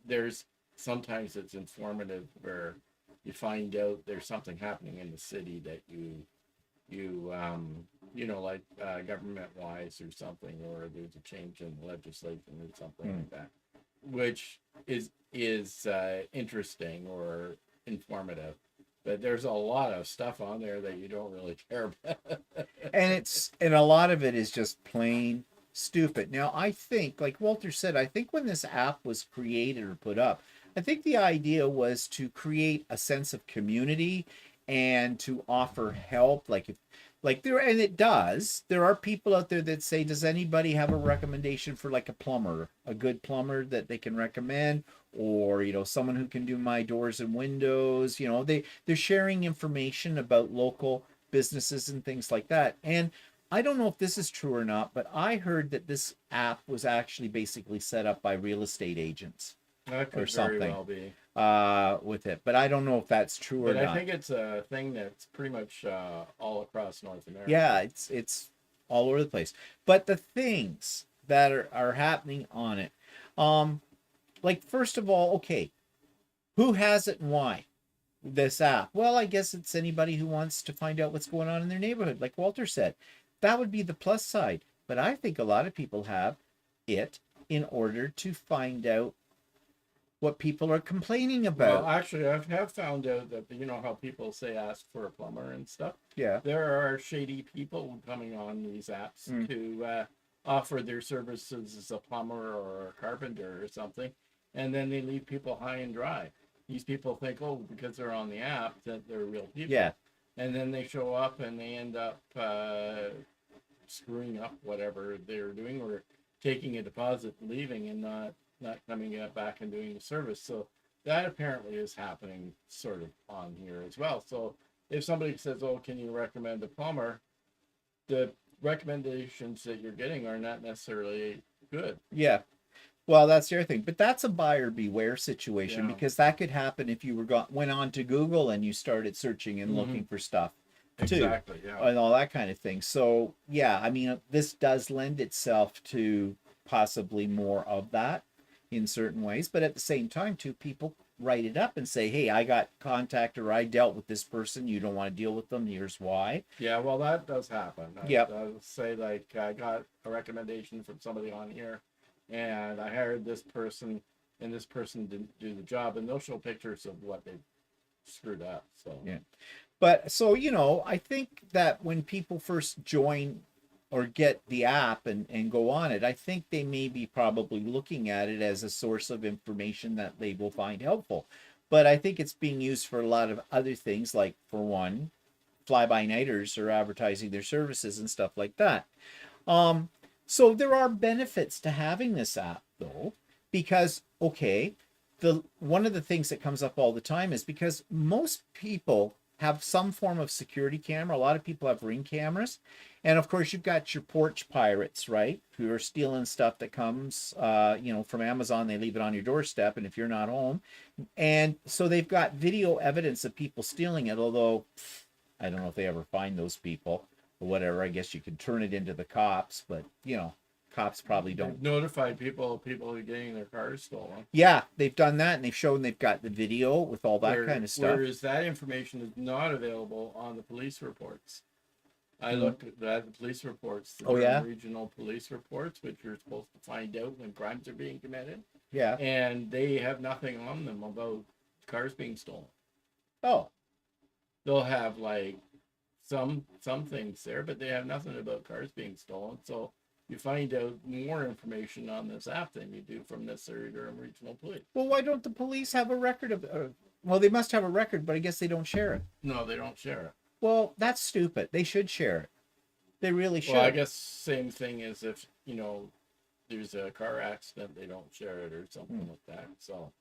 there's sometimes it's informative where you find out there's something happening in the city that like government wise or something, or there's a change in legislation or something like that, which is interesting or informative. But there's a lot of stuff on there that you don't really care about. and a lot of it is just plain stupid. Now, I think, like Walter said, I think when this app was created or put up, I think the idea was to create a sense of community and to offer help. And it does. There are people out there that say, does anybody have a recommendation for like a plumber, a good plumber that they can recommend? Or, someone who can do my doors and windows. They're sharing information about local businesses and things like that. And I don't know if this is true or not, but I heard that this app was actually basically set up by real estate agents. That could or something very well be. With it, but I don't know if that's true or not. But I think it's a thing that's pretty much all across North America. Yeah, it's all over the place. But the things that are happening on it, like, first of all, okay, who has it and why? This app. Well, I guess it's anybody who wants to find out what's going on in their neighborhood, like Walter said. That would be the plus side. But I think a lot of people have it in order to find out what people are complaining about. Well, actually, I have found out that, how people say ask for a plumber and stuff? Yeah. There are shady people coming on these apps to offer their services as a plumber or a carpenter or something, and then they leave people high and dry. These people think, because they're on the app, that they're real people. Yeah. And then they show up and they end up screwing up whatever they're doing, or taking a deposit, leaving, and not coming back and doing the service. So that apparently is happening sort of on here as well. So if somebody says, can you recommend a plumber, the recommendations that you're getting are not necessarily good. Yeah. Well, that's the other thing. But that's a buyer beware situation, because that could happen if you went on to Google and you started searching and looking for stuff too. Exactly, yeah. And all that kind of thing. So, yeah, I mean, this does lend itself to possibly more of that in certain ways. But at the same time, too, people write it up and say, hey, I got contact, or I dealt with this person. You don't want to deal with them. Here's why. Yeah, well, that does happen. Yeah. I'll say, like, I got a recommendation from somebody on here, and I hired this person, and this person didn't do the job, and they'll show pictures of what they screwed up. So yeah. But so, I think that when people first join or get the app and go on it, I think they may be probably looking at it as a source of information that they will find helpful. But I think it's being used for a lot of other things, like, for one, fly-by-nighters are advertising their services and stuff like that. So there are benefits to having this app, though, because, okay, one of the things that comes up all the time is because most people have some form of security camera. A lot of people have Ring cameras. And of course, you've got your porch pirates, right? Who are stealing stuff that comes, from Amazon. They leave it on your doorstep. And if you're not home, and so they've got video evidence of people stealing it, although I don't know if they ever find those people or whatever. I guess you could turn it into the cops, but cops probably don't. They've notified people are getting their cars stolen. Yeah, they've done that, and they've shown they've got the video with all that kind of stuff. Whereas that information is not available on the police reports. I looked at the police reports, the regional police reports, which you're supposed to find out when crimes are being committed. Yeah. And they have nothing on them about cars being stolen. Oh. They'll have like some things there, but they have nothing about cars being stolen. So you find out more information on this app than you do from this area or regional police. Well, why don't the police have a record of? Well, they must have a record, but I guess they don't share it. No, they don't share it. Well, that's stupid. They should share it. They really should. Well, I guess same thing as if there's a car accident, they don't share it or something like that. So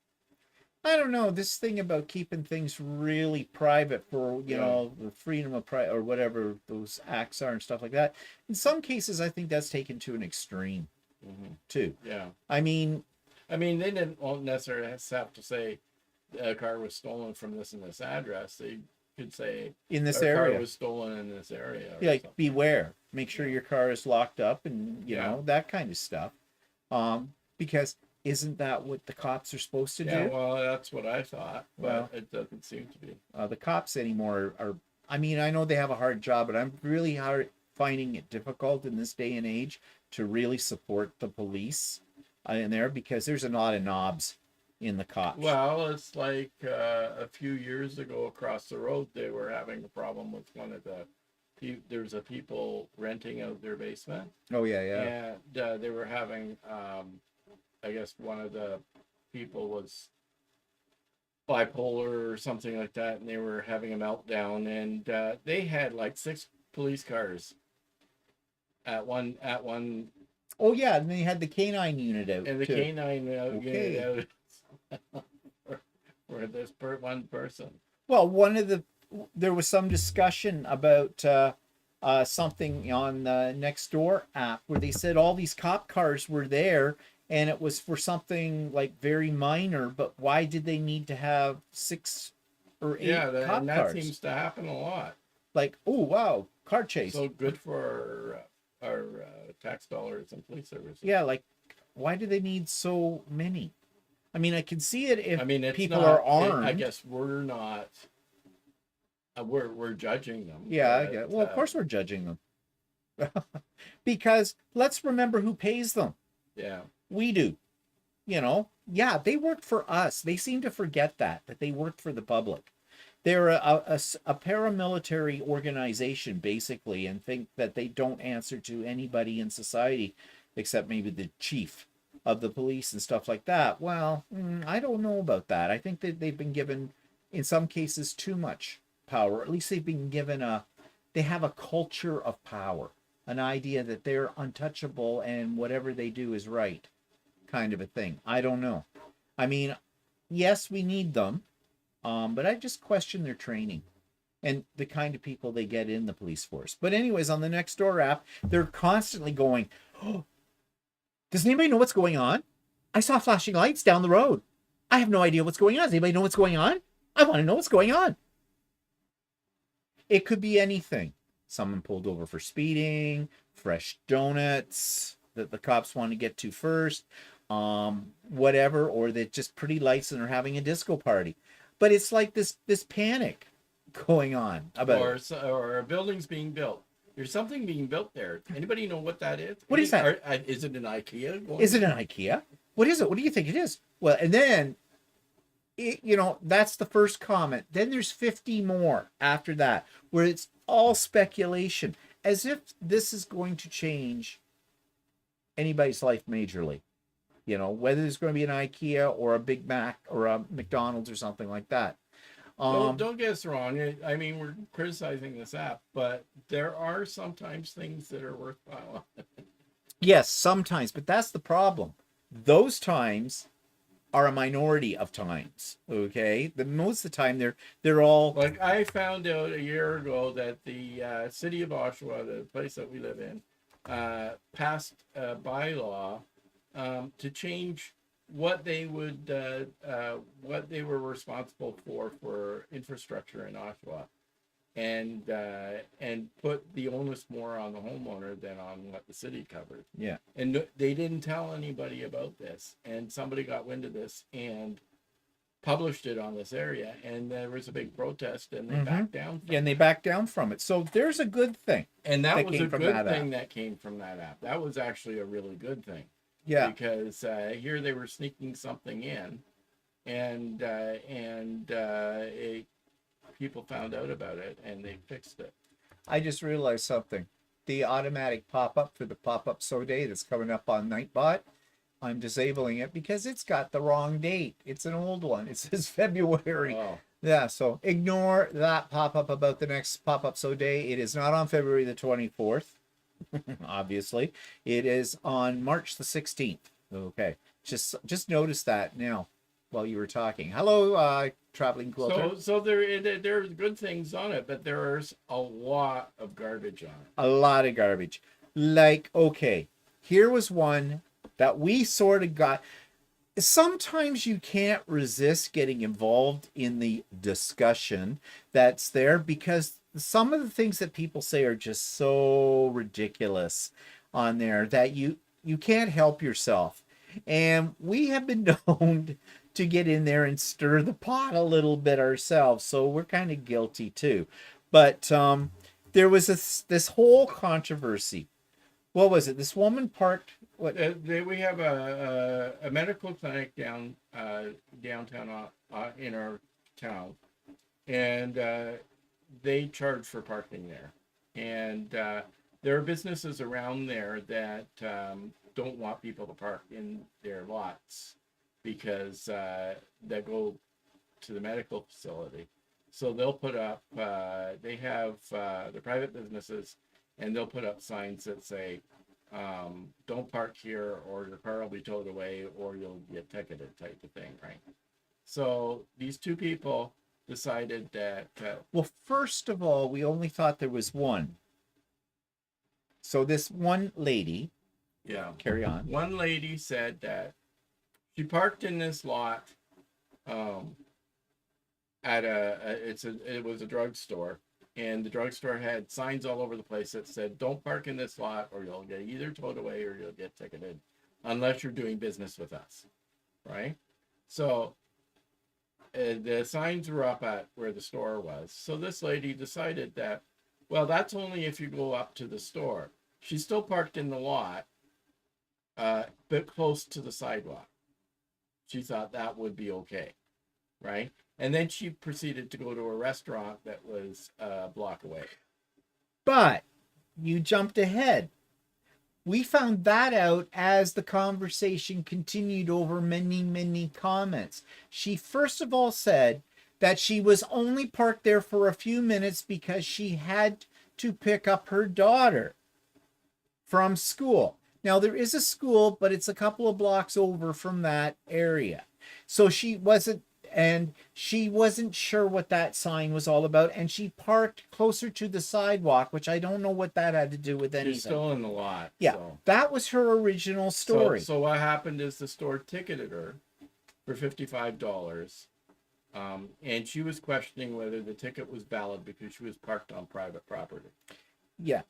I don't know, this thing about keeping things really private for the freedom of or whatever those acts are and stuff like that. In some cases, I think that's taken to an extreme too. Yeah. I mean, they won't necessarily have to say a car was stolen from this and this address. They could say in this area area was stolen in this area. Yeah, like beware. Make sure your car is locked up and know that kind of stuff. Because isn't that what the cops are supposed to do? Yeah, well, that's what I thought, but it doesn't seem to be. The cops anymore are. I mean, I know they have a hard job, but I'm really finding it difficult in this day and age to really support the police in there because there's a lot of knobs in the cops. Well, it's like a few years ago across the road, they were having a problem with one of the. There's a people renting out their basement. Oh yeah. And they were having. I guess one of the people was bipolar or something like that, and they were having a meltdown, and they had like 6 police cars at one. Oh yeah, and they had the canine unit out. And the too. canine unit out for this one person. Well, there was some discussion about something on the Nextdoor app where they said all these cop cars were there. And it was for something like very minor, but why did they need to have 6 or 8 cop that cars? seems to happen a lot. Like, oh wow, car chase. So good for our tax dollars and police services. Yeah, like, why do they need so many? I mean, I can see it if people not, are armed. I guess we're not. We're judging them. Yeah, I guess. Well, of course we're judging them. Because let's remember who pays them. Yeah. We do. Yeah, they work for us. They seem to forget that they work for the public. They're a paramilitary organization, basically, and think that they don't answer to anybody in society except maybe the chief of the police and stuff like that. Well, I don't know about that. I think that they've been given, in some cases, too much power. Or at least they've been given they have a culture of power, an idea that they're untouchable and whatever they do is right. Kind of a thing. I don't know. I mean, yes, we need them, but I just question their training and the kind of people they get in the police force. But anyways, on the Nextdoor app, they're constantly going, oh, does anybody know what's going on? I saw flashing lights down the road. I have no idea what's going on. Does anybody know what's going on? I want to know what's going on. It could be anything. Someone pulled over for speeding, fresh donuts that the cops want to get to first. Whatever, or they're just pretty lights and are having a disco party. But it's like this panic going on about or a building's being built. There's something being built there. Anybody know what that is? What is that? Is it an IKEA? Is it an IKEA? What is it? What do you think it is? Well, and then that's the first comment. Then there's 50 more after that where it's all speculation, as if this is going to change anybody's life majorly. Whether there's going to be an IKEA or a Big Mac or a McDonald's or something like that. Don't get us wrong. I mean, we're criticizing this app, but there are sometimes things that are worthwhile. Yes, sometimes, but that's the problem. Those times, are a minority of times. Okay, the most of the time they're all Like I found out a year ago that the city of Oshawa, the place that we live in, passed a bylaw to change what they would what they were responsible for infrastructure in Oshawa, and put the onus more on the homeowner than on what the city covered. yeah. And they didn't tell anybody about this, and somebody got wind of this and published it on this area, and there was a big protest, and they backed down from Yeah, and they backed down from it. So there's a good thing. and that was came a from good that thing app. that came from that app. That was actually a really good thing. Yeah. Because here they were sneaking something in, and people found out about it and they fixed it. I just realized something. The automatic pop-up for the pop-up so day that's coming up on Nightbot, I'm disabling it because it's got the wrong date. It's an old one. It says February. Oh, Yeah, so ignore that pop-up about the next pop-up so day. It is not on February the 24th. Obviously. It is on March the 16th. Okay. Just notice that now while you were talking. Hello, traveling quilter. so there's good things on it, but there's a lot of garbage on it. A lot of garbage. Like, okay, here was one that we sort of got. Sometimes you can't resist getting involved in the discussion that's there because some of the things that people say are just so ridiculous on there that you can't help yourself. And we have been known to get in there and stir the pot a little bit ourselves, so we're kind of guilty too. But there was this whole controversy. What was it? This woman parked. What? We have a medical clinic downtown in our town, and they charge for parking there. And there are businesses around there that don't want people to park in their lots because that go to the medical facility. So they'll put up, they have the private businesses, and they'll put up signs that say, don't park here or your car will be towed away or you'll get ticketed type of thing, right? So these two people decided that... Well, first of all, we only thought there was one. So this one lady... Yeah. Carry on. One lady said that she parked in this lot at it was a drugstore, and the drugstore had signs all over the place that said, don't park in this lot or you'll get either towed away or you'll get ticketed unless you're doing business with us, right? So the signs were up at where the store was. So this lady decided that, well, that's only if you go up to the store. She still parked in the lot, but close to the sidewalk. She thought that would be okay, right? And then she proceeded to go to a restaurant that was a block away. But you jumped ahead. We found that out as the conversation continued over many, many comments. She first of all said that she was only parked there for a few minutes because she had to pick up her daughter from school. Now, there is a school, but it's a couple of blocks over from that area. So she wasn't sure what that sign was all about, and she parked closer to the sidewalk, which I don't know what that had to do with anything. She's still in the lot. Yeah, so. that was her original story. So what happened is the store ticketed her for $55, and she was questioning whether the ticket was valid because she was parked on private property. Yeah,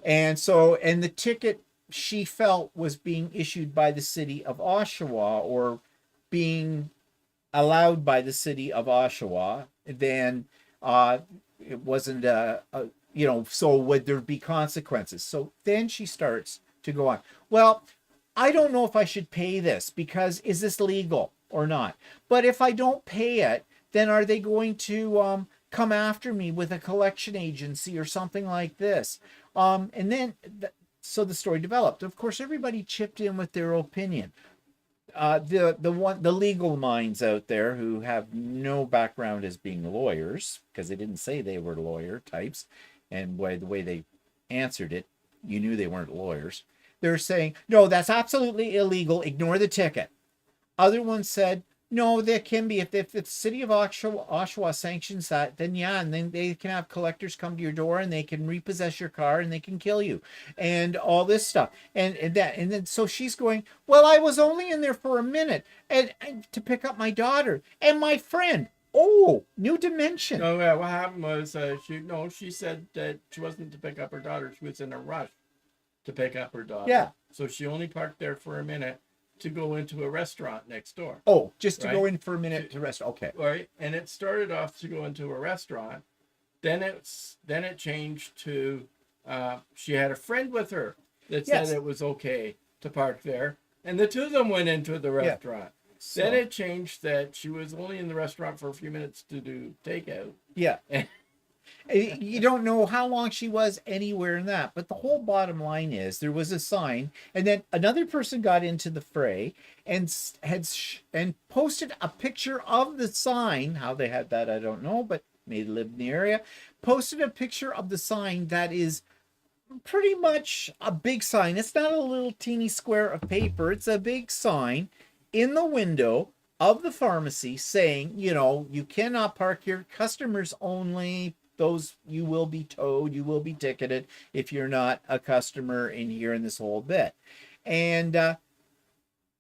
and the ticket she felt was being issued by the city of Oshawa or being allowed by the city of Oshawa, then it wasn't so would there be consequences? So then she starts to go on, well, I don't know if I should pay this because is this legal or not? But if I don't pay it, then are they going to come after me with a collection agency or something like this? And then so the story developed. Of course, everybody chipped in with their opinion. The legal minds out there who have no background as being lawyers, because they didn't say they were lawyer types, and the way they answered it, you knew they weren't lawyers. They're saying, no, that's absolutely illegal. Ignore the ticket. Other ones said, no, there can be, if the city of Oshawa sanctions that, then yeah, and then they can have collectors come to your door and they can repossess your car and they can kill you and all this stuff. And then so she's going, well, I was only in there for a minute and to pick up my daughter and my friend. Oh, new dimension. No, yeah, what happened was she said that she wasn't to pick up her daughter. She was in a rush to pick up her daughter. Yeah. So she only parked there for a minute to go into a restaurant next door. Oh, just to right? go in for a minute to rest. Okay. Right. And it started off to go into a restaurant. Then it changed to she had a friend with her that said it was okay to park there. And the two of them went into the restaurant. Yeah. So, then it changed that she was only in the restaurant for a few minutes to do takeout. Yeah. You don't know how long she was anywhere in that, but the whole bottom line is there was a sign, and then another person got into the fray and posted a picture of the sign. How they had that, I don't know, but may live in the area. Posted a picture of the sign that is pretty much a big sign. It's not a little teeny square of paper. It's a big sign in the window of the pharmacy saying, you cannot park here, customers only. Those, you will be towed, you will be ticketed if you're not a customer in here in this whole bit. And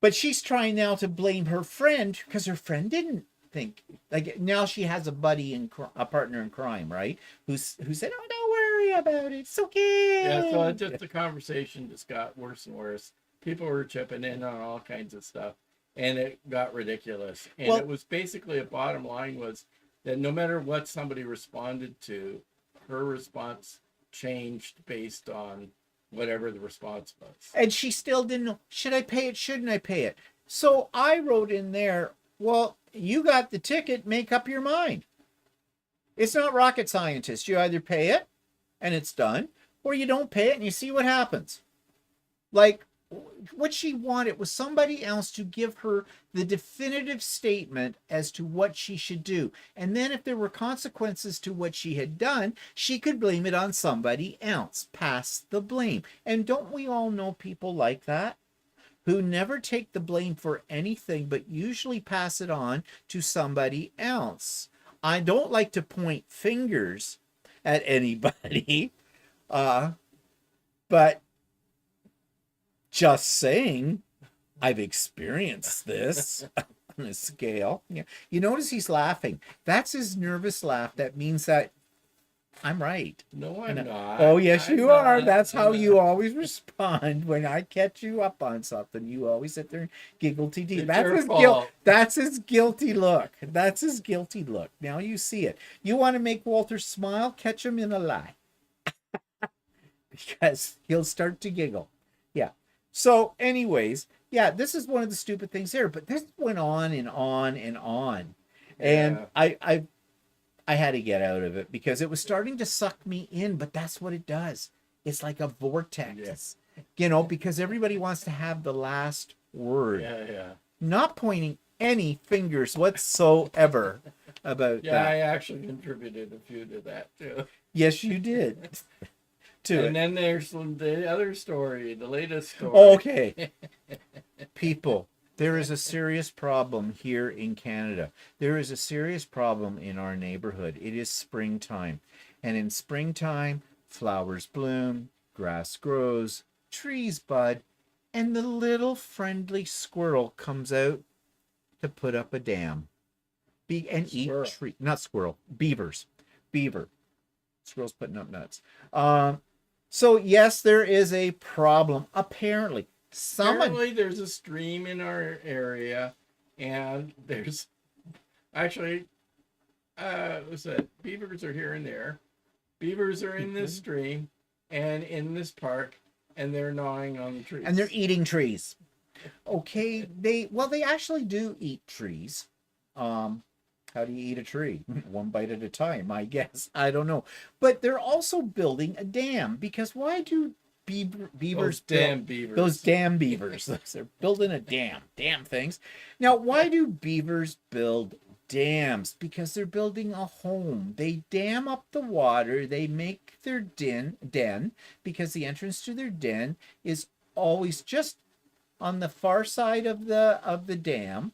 but she's trying now to blame her friend because her friend didn't think, like, now she has a buddy a partner in crime, right, who said, oh, don't worry about it, it's okay. Yeah, so just the conversation just got worse and worse. People were chipping in on all kinds of stuff, and it got ridiculous. And it was basically, a bottom line was that no matter what somebody responded to, her response changed based on whatever the response was. And she still didn't know, should I pay it, shouldn't I pay it? So I wrote in there, well, you got the ticket, make up your mind. It's not rocket scientist. You either pay it and it's done, or you don't pay it and you see what happens. Like, what she wanted was somebody else to give her the definitive statement as to what she should do. And then if there were consequences to what she had done, she could blame it on somebody else. Pass the blame. And don't we all know people like that? Who never take the blame for anything, but usually pass it on to somebody else. I don't like to point fingers at anybody, but just saying, I've experienced this on a scale. Yeah. You notice he's laughing. That's his nervous laugh. That means that I'm right. No, I'm not. Oh, yes, I'm you not. are. That's how you always respond when I catch you up on something. You always sit there and giggle tee. That's his guilty look. That's his guilty look. Now you see it. You want to make Walter smile? Catch him in a lie. Because he'll start to giggle. Yeah. So anyways, yeah, this is one of the stupid things there, but this went on and on and on. And I had to get out of it because it was starting to suck me in, but that's what it does. It's like a vortex, yes. Because everybody wants to have the last word. Yeah. Not pointing any fingers whatsoever about that. Yeah, I actually contributed a few to that too. Yes, you did. Then there's the other story, the latest story. Okay. People, there is a serious problem here in Canada. There is a serious problem in our neighborhood. It is springtime. And in springtime, flowers bloom, grass grows, trees bud, and the little friendly squirrel comes out to put up a dam. Beavers. Beaver. Squirrel's putting up nuts. So yes, there is a problem. Apparently, there's a stream in our area, and there's actually, what's that? Beavers are here and there. Beavers are in this stream and in this park, and they're gnawing on the trees. And they're eating trees. Okay, they actually do eat trees. How do you eat a tree? One bite at a time, I guess. I don't know. But they're also building a dam, because why do beavers build those damn beavers? They're building a dam. Damn things. Now, why do beavers build dams? Because they're building a home. They dam up the water. They make their den, because the entrance to their den is always just on the far side of the dam,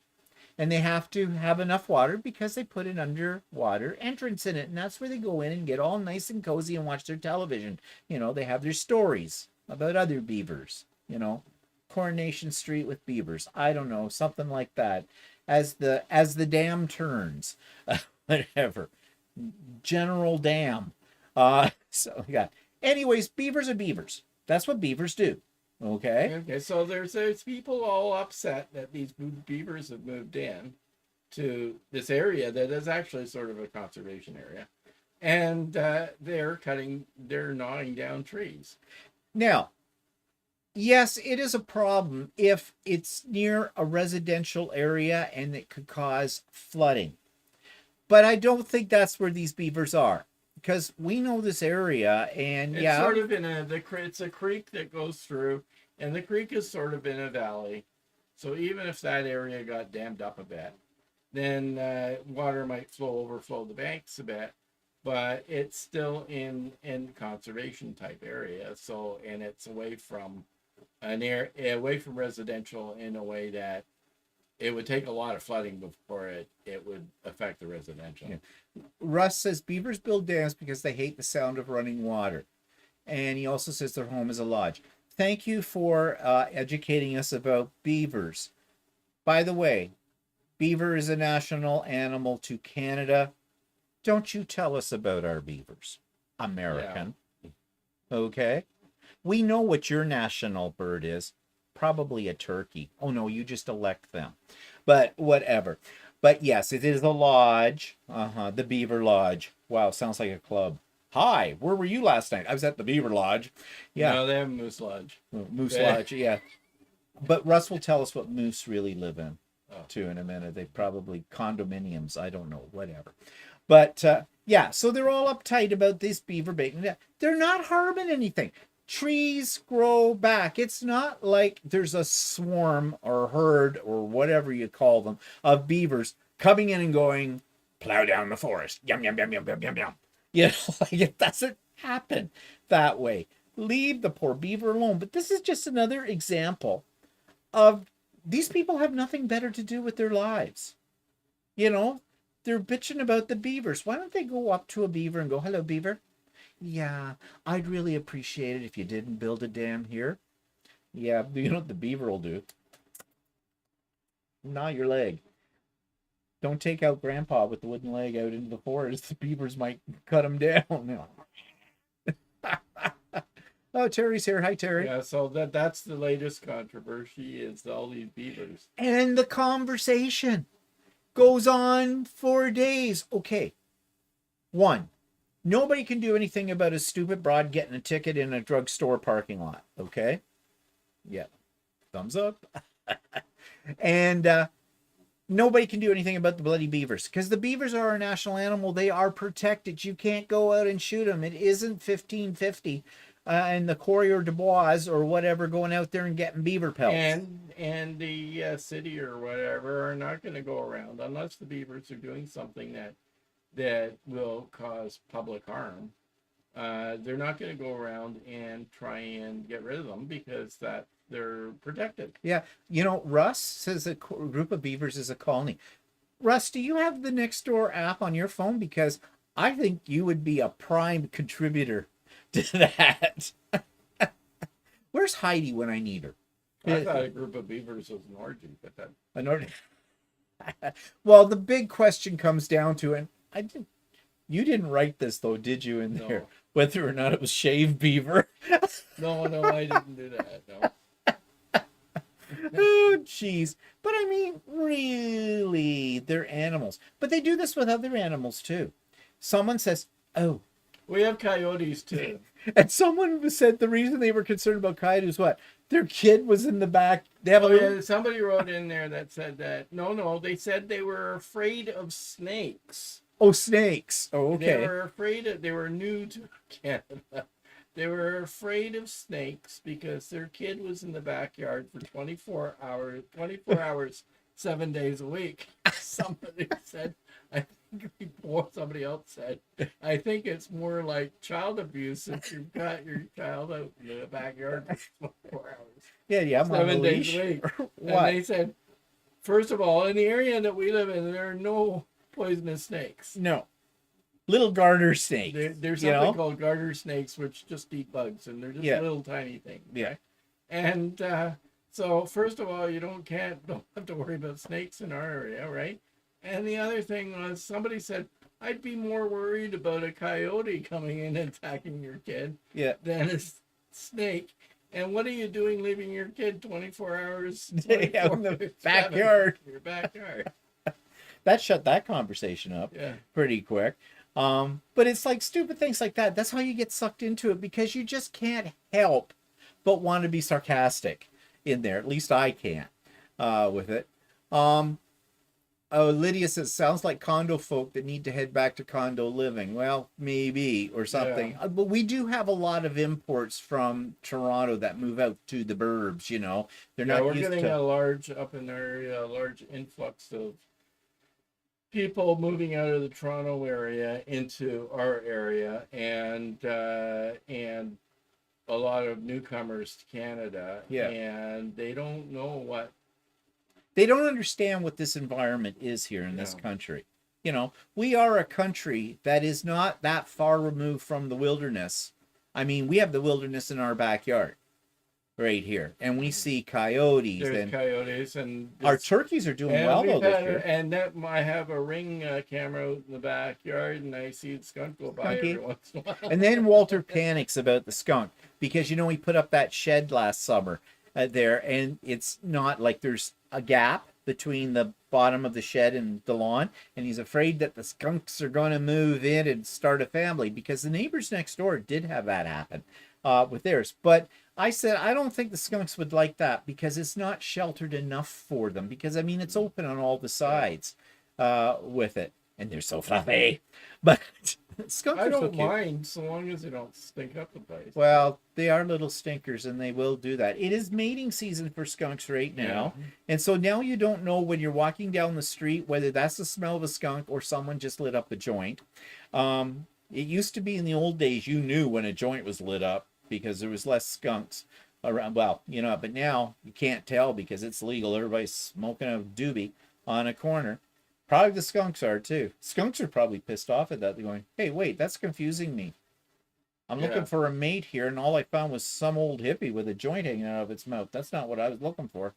and they have to have enough water because they put an underwater entrance in it, and that's where they go in and get all nice and cozy and watch their television. You know, they have their stories about other beavers. You know, Coronation Street with beavers. I don't know, something like that. As the dam turns, whatever. General Dam. So yeah. Anyways, beavers are beavers. That's what beavers do. Okay. Okay, so there's people all upset that these beavers have moved in to this area that is actually sort of a conservation area, and they're gnawing down trees. Now, yes, it is a problem if it's near a residential area and it could cause flooding. But I don't think that's where these beavers are, because we know this area, and It's yeah, sort of it's a creek that goes through, and the creek is sort of in a valley. So even if that area got dammed up a bit, then water might overflow the banks a bit, but it's still in conservation type area. So, and it's away from away from residential in a way that it would take a lot of flooding before it would affect the residential. Yeah. Russ says beavers build dams because they hate the sound of running water. And he also says their home is a lodge. Thank you for educating us about beavers. By the way, beaver is a national animal to Canada. Don't you tell us about our beavers, American. Yeah. Okay? We know what your national bird is. Probably a turkey. Oh no, you just elect them. But whatever. But yes, it is a lodge. The Beaver Lodge. Wow, sounds like a club. Hi, where were you last night? I was at the Beaver Lodge. Yeah. No, they have Moose Lodge. Moose Lodge, yeah. But Russ will tell us what moose really live in, too, in a minute. They probably condominiums. I don't know, whatever. But, yeah, so they're all uptight about this beaver baiting. They're not harming anything. Trees grow back. It's not like there's a swarm or herd or whatever you call them of beavers coming in and going, plow down the forest. Yum, yum, yum, yum, yum, yum, yum. You know, like it doesn't happen that way. Leave the poor beaver alone. But this is just another example of these people have nothing better to do with their lives. You know, they're bitching about the beavers. Why don't they go up to a beaver and go, hello, beaver? Yeah, I'd really appreciate it if you didn't build a dam here. Yeah, you know what the beaver will do? Gnaw your leg. Don't take out Grandpa with the wooden leg out into the forest. The beavers might cut him down. Oh, Terry's here. Hi, Terry. Yeah, so that's the latest controversy is all these beavers. And the conversation goes on for days. Okay. One. Nobody can do anything about a stupid broad getting a ticket in a drugstore parking lot. Okay? Yeah. Thumbs up. And nobody can do anything about the bloody beavers because the beavers are a national animal. They are protected. You can't go out and shoot them. It isn't 1550 and the Courier de Bois or whatever going out there and getting beaver pelts. And the city or whatever are not going to go around unless the beavers are doing something that will cause public harm. They're not going to go around and try and get rid of them because that they're protected. Yeah. You know, Russ says a group of beavers is a colony. Russ, do you have the Nextdoor app on your phone? Because I think you would be a prime contributor to that. Where's Heidi when I need her? I thought a group of beavers was an orgy, but that... An orgy. Well, the big question comes down to, and you didn't write this though, did you, in there? No. Whether or not it was shaved beaver. No, I didn't do that. No. Oh, jeez. But I mean, really, they're animals. But they do this with other animals too. Someone says, oh. We have coyotes too. And someone said the reason they were concerned about coyotes, what? Their kid was in the back. They have somebody wrote in there that said that. No, they said they were afraid of snakes. Oh, snakes. Oh, okay. They were new to Canada. They were afraid of snakes because their kid was in the backyard for 24 hours, 7 days a week. Somebody said, I what somebody else said. I think it's more like child abuse if you've got your child out in the backyard for 4 hours, Yeah, I'm on a 7 days leash. a week. Or And they what? said, first of all, in the area that we live in, there are no poisonous snakes. No. Little garter snake. There's You something know? called garter snakes, which just eat bugs, and they're just Yeah. little tiny things. Yeah. And so, first of all, you don't have to worry about snakes in our area, right? And the other thing was, somebody said, I'd be more worried about a coyote coming in and attacking your kid Yeah. than a snake. And what are you doing leaving your kid 24 hours Yeah, in the backyard. in your backyard? That shut that conversation up Yeah. pretty quick. But it's like stupid things like that. That's how you get sucked into it, because you just can't help but want to be sarcastic in there. At least I can't with it. Oh, Lydia says, sounds like condo folk that need to head back to condo living. Well, maybe, or something. Yeah. But we do have a lot of imports from Toronto that move out to the burbs, They're Yeah, not we're used getting to... a large up in our area, a large influx of people moving out of the Toronto area into our area, and a lot of newcomers to Canada. Yeah. And they don't know what. They don't understand what this environment is here in this No. country. We are a country that is not that far removed from the wilderness. I mean, we have the wilderness in our backyard right here, and we see coyotes, There's and coyotes, and our turkeys are doing and well we've though this had- year. And that I have a ring camera out in the backyard, and I see the skunk go by Skunky. every once in a while. And then Walter panics about the skunk, because he put up that shed last summer there, and it's not like there's a gap between the bottom of the shed and the lawn, and he's afraid that the skunks are going to move in and start a family, because the neighbors next door did have that happen with theirs. But I said, I don't think the skunks would like that, because it's not sheltered enough for them, because I mean, it's open on all the sides with it, and they're so fluffy. But skunks I are so don't cute. mind so long as they don't stink up the place. Well, they are little stinkers, and they will do that. It is mating season for skunks right now. Yeah. And so now you don't know when you're walking down the street whether that's the smell of a skunk or someone just lit up a joint. It used to be in the old days you knew when a joint was lit up because there was less skunks around. Well, but now you can't tell because it's legal. Everybody's smoking a doobie on a corner. Probably the skunks are too. Skunks are probably pissed off at that. They're going, hey, wait, that's confusing me. I'm looking for a mate here, and all I found was some old hippie with a joint hanging out of its mouth. That's not what I was looking for.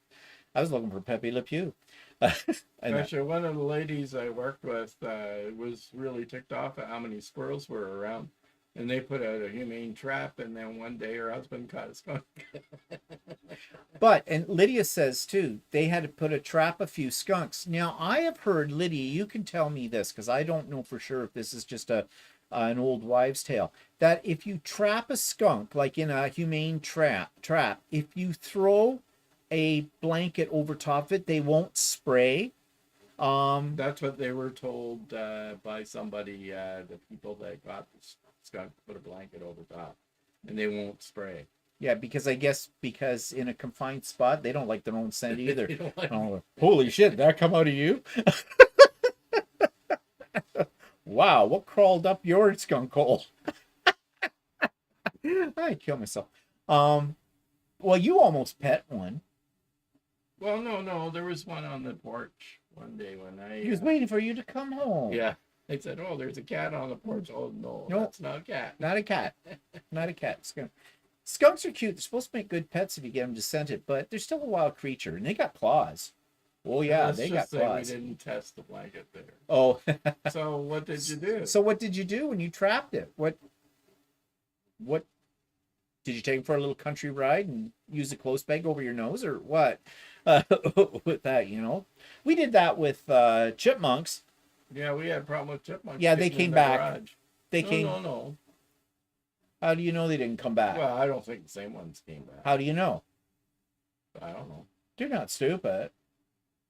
I was looking for Pepe Le Pew. Actually, one of the ladies I worked with was really ticked off at how many squirrels were around. And they put out a humane trap, and then one day her husband caught a skunk. And Lydia says, too, they had to put a trap a few skunks. Now, I have heard, Lydia, you can tell me this, because I don't know for sure if this is just an old wives' tale, that if you trap a skunk, like in a humane trap, if you throw a blanket over top of it, they won't spray. That's what they were told by somebody, the people that got the skunk, put a blanket over top, and they won't spray. Yeah, because I guess in a confined spot, they don't like their own scent either. They don't like Holy shit, that come out of you? Wow, what crawled up your skunk hole? I'd kill myself. Well, you almost pet one. Well, no, there was one on the porch one day when I. He was waiting for you to come home. Yeah. They said, "Oh, there's a cat on the porch." Oh no, Nope. that's not a cat. Not a cat. Not a cat. Skunks are cute. They're supposed to make good pets if you get them to scent it, but they're still a wild creature, and they got claws. Oh yeah, Let's they got just say claws. we didn't test the blanket there. Oh. So what did you do? So what did you do when you trapped it? What did you take him for a little country ride and use a clothes bag over your nose, or what? With that, we did that with chipmunks. Yeah, we had a problem with chipmunks. Yeah, they getting in came the back. garage. They No, came. No. How do you know they didn't come back? Well, I don't think the same ones came back. How do you know? I don't know. They're not stupid.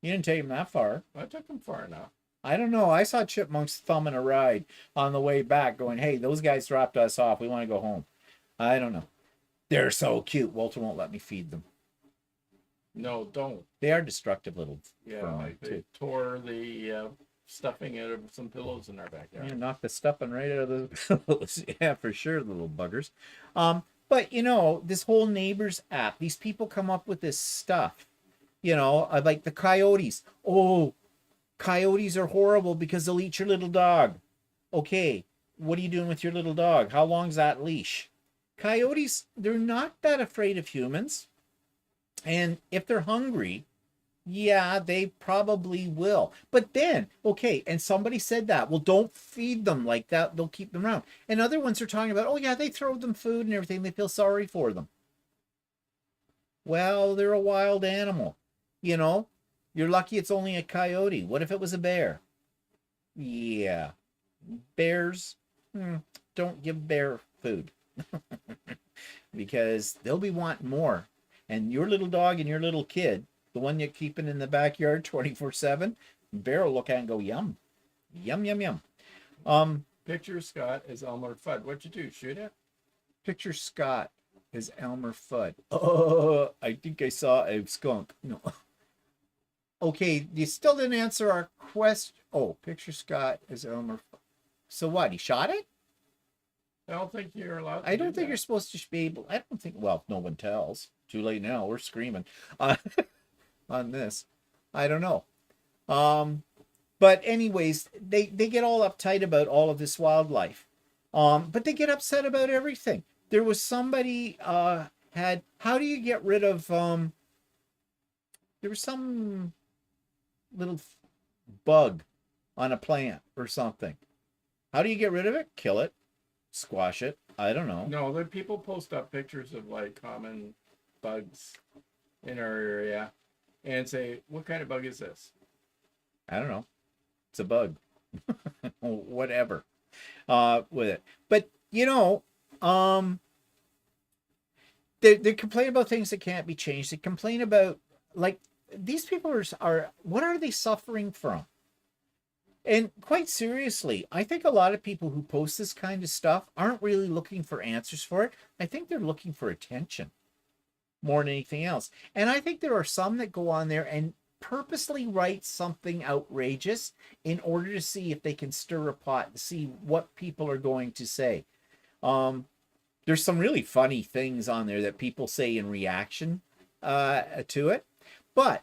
You didn't take them that far. I took them far enough. I don't know. I saw chipmunks thumbing a ride on the way back, going, "Hey, those guys dropped us off. We want to go home." I don't know. They're so cute. Walter won't let me feed them. No, don't. They are destructive little Yeah, vermin, like they too. tore the stuffing out of some pillows in our Yeah, backyard. knock the stuffing right out of the pillows. Yeah, for sure, the little buggers. But this whole neighbors app, these people come up with this stuff. Like the coyotes. Oh, coyotes are horrible because they'll eat your little dog. Okay, what are you doing with your little dog? How long's that leash? Coyotes, they're not that afraid of humans. And if they're hungry, yeah, they probably will. But then, okay, and somebody said that. Well, don't feed them like that. They'll keep them around. And other ones are talking about, oh, yeah, they throw them food and everything. They feel sorry for them. Well, they're a wild animal. You know, you're lucky it's only a coyote. What if it was a bear? Yeah, bears, don't give bear food because they'll be wanting more. And your little dog and your little kid, the one you're keeping in the backyard 24/7, bear will look at and go, yum, yum, yum, yum. Picture Scott as Elmer Fudd. What'd you do? Shoot it? Picture Scott as Elmer Fudd. Oh, I think I saw a skunk. No. Okay, you still didn't answer our question. Oh, picture Scott as Elmer Fudd. So what? He shot it? I don't think you're allowed. I don't think you're supposed to be able. I don't think. Well, no one tells. Too late now. We're screaming on this. I don't know. But anyways, they get all uptight about all of this wildlife. But they get upset about everything. There was somebody had. How do you get rid of? There was some little bug on a plant or something. How do you get rid of it? Kill it, squash it. I don't know. No, the people post up pictures of like common bugs in our area and say, "What kind of bug is this?" I don't know. It's a bug. Whatever. With it. But they complain about things that can't be changed. They complain about like these people are what are they suffering from? And quite seriously, I think a lot of people who post this kind of stuff aren't really looking for answers for it. I think they're looking for attention more than anything else. And I think there are some that go on there and purposely write something outrageous in order to see if they can stir a pot, to see what people are going to say. There's some really funny things on there that people say in reaction to it. But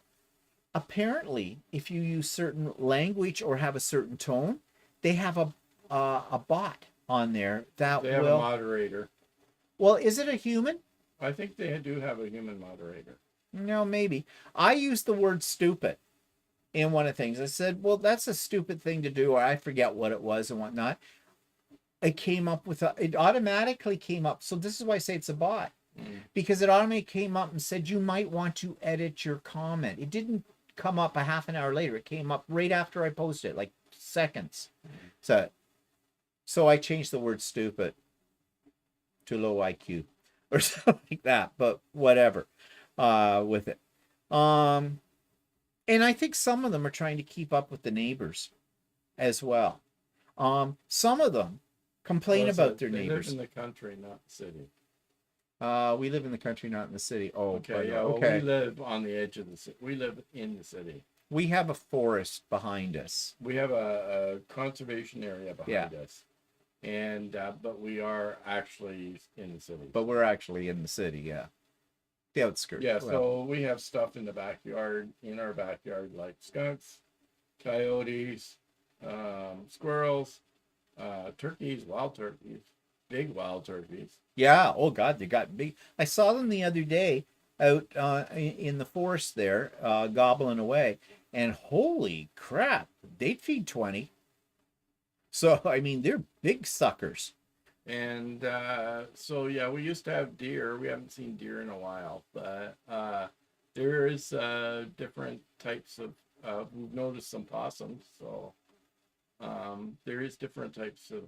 apparently, if you use certain language or have a certain tone, they have a bot on there that They have a moderator. Well, is it a human? I think they do have a human moderator. No, maybe. I used the word stupid in one of the things. I said, well, that's a stupid thing to do, or I forget what it was and whatnot. It automatically came up. So this is why I say it's a bot. Because it automatically came up and said, you might want to edit your comment. It didn't come up a half an hour later. It came up right after I posted it, like seconds. So I changed the word stupid to low IQ or something like that, but whatever with it. And I think some of them are trying to keep up with the neighbors as well. Some of them complain about their neighbors. They live in the country, not the city. We live in the country, not in the city. Oh, okay. Yeah, okay. Well, we live on the edge of the city. We live in the city. We have a forest behind us. We have a conservation area behind us, and but we are actually in the city. But we're actually in the city, yeah. The outskirts. Yeah, so we have stuff in our backyard, like skunks, coyotes, squirrels, turkeys, wild turkeys, big wild turkeys. Yeah. Oh God, they got big. I saw them the other day out in the forest there, gobbling away, and holy crap, they'd feed 20. So I mean, they're big suckers. And so yeah, we used to have deer. We haven't seen deer in a while, but there is different types of. We've noticed some possums, so there is different types of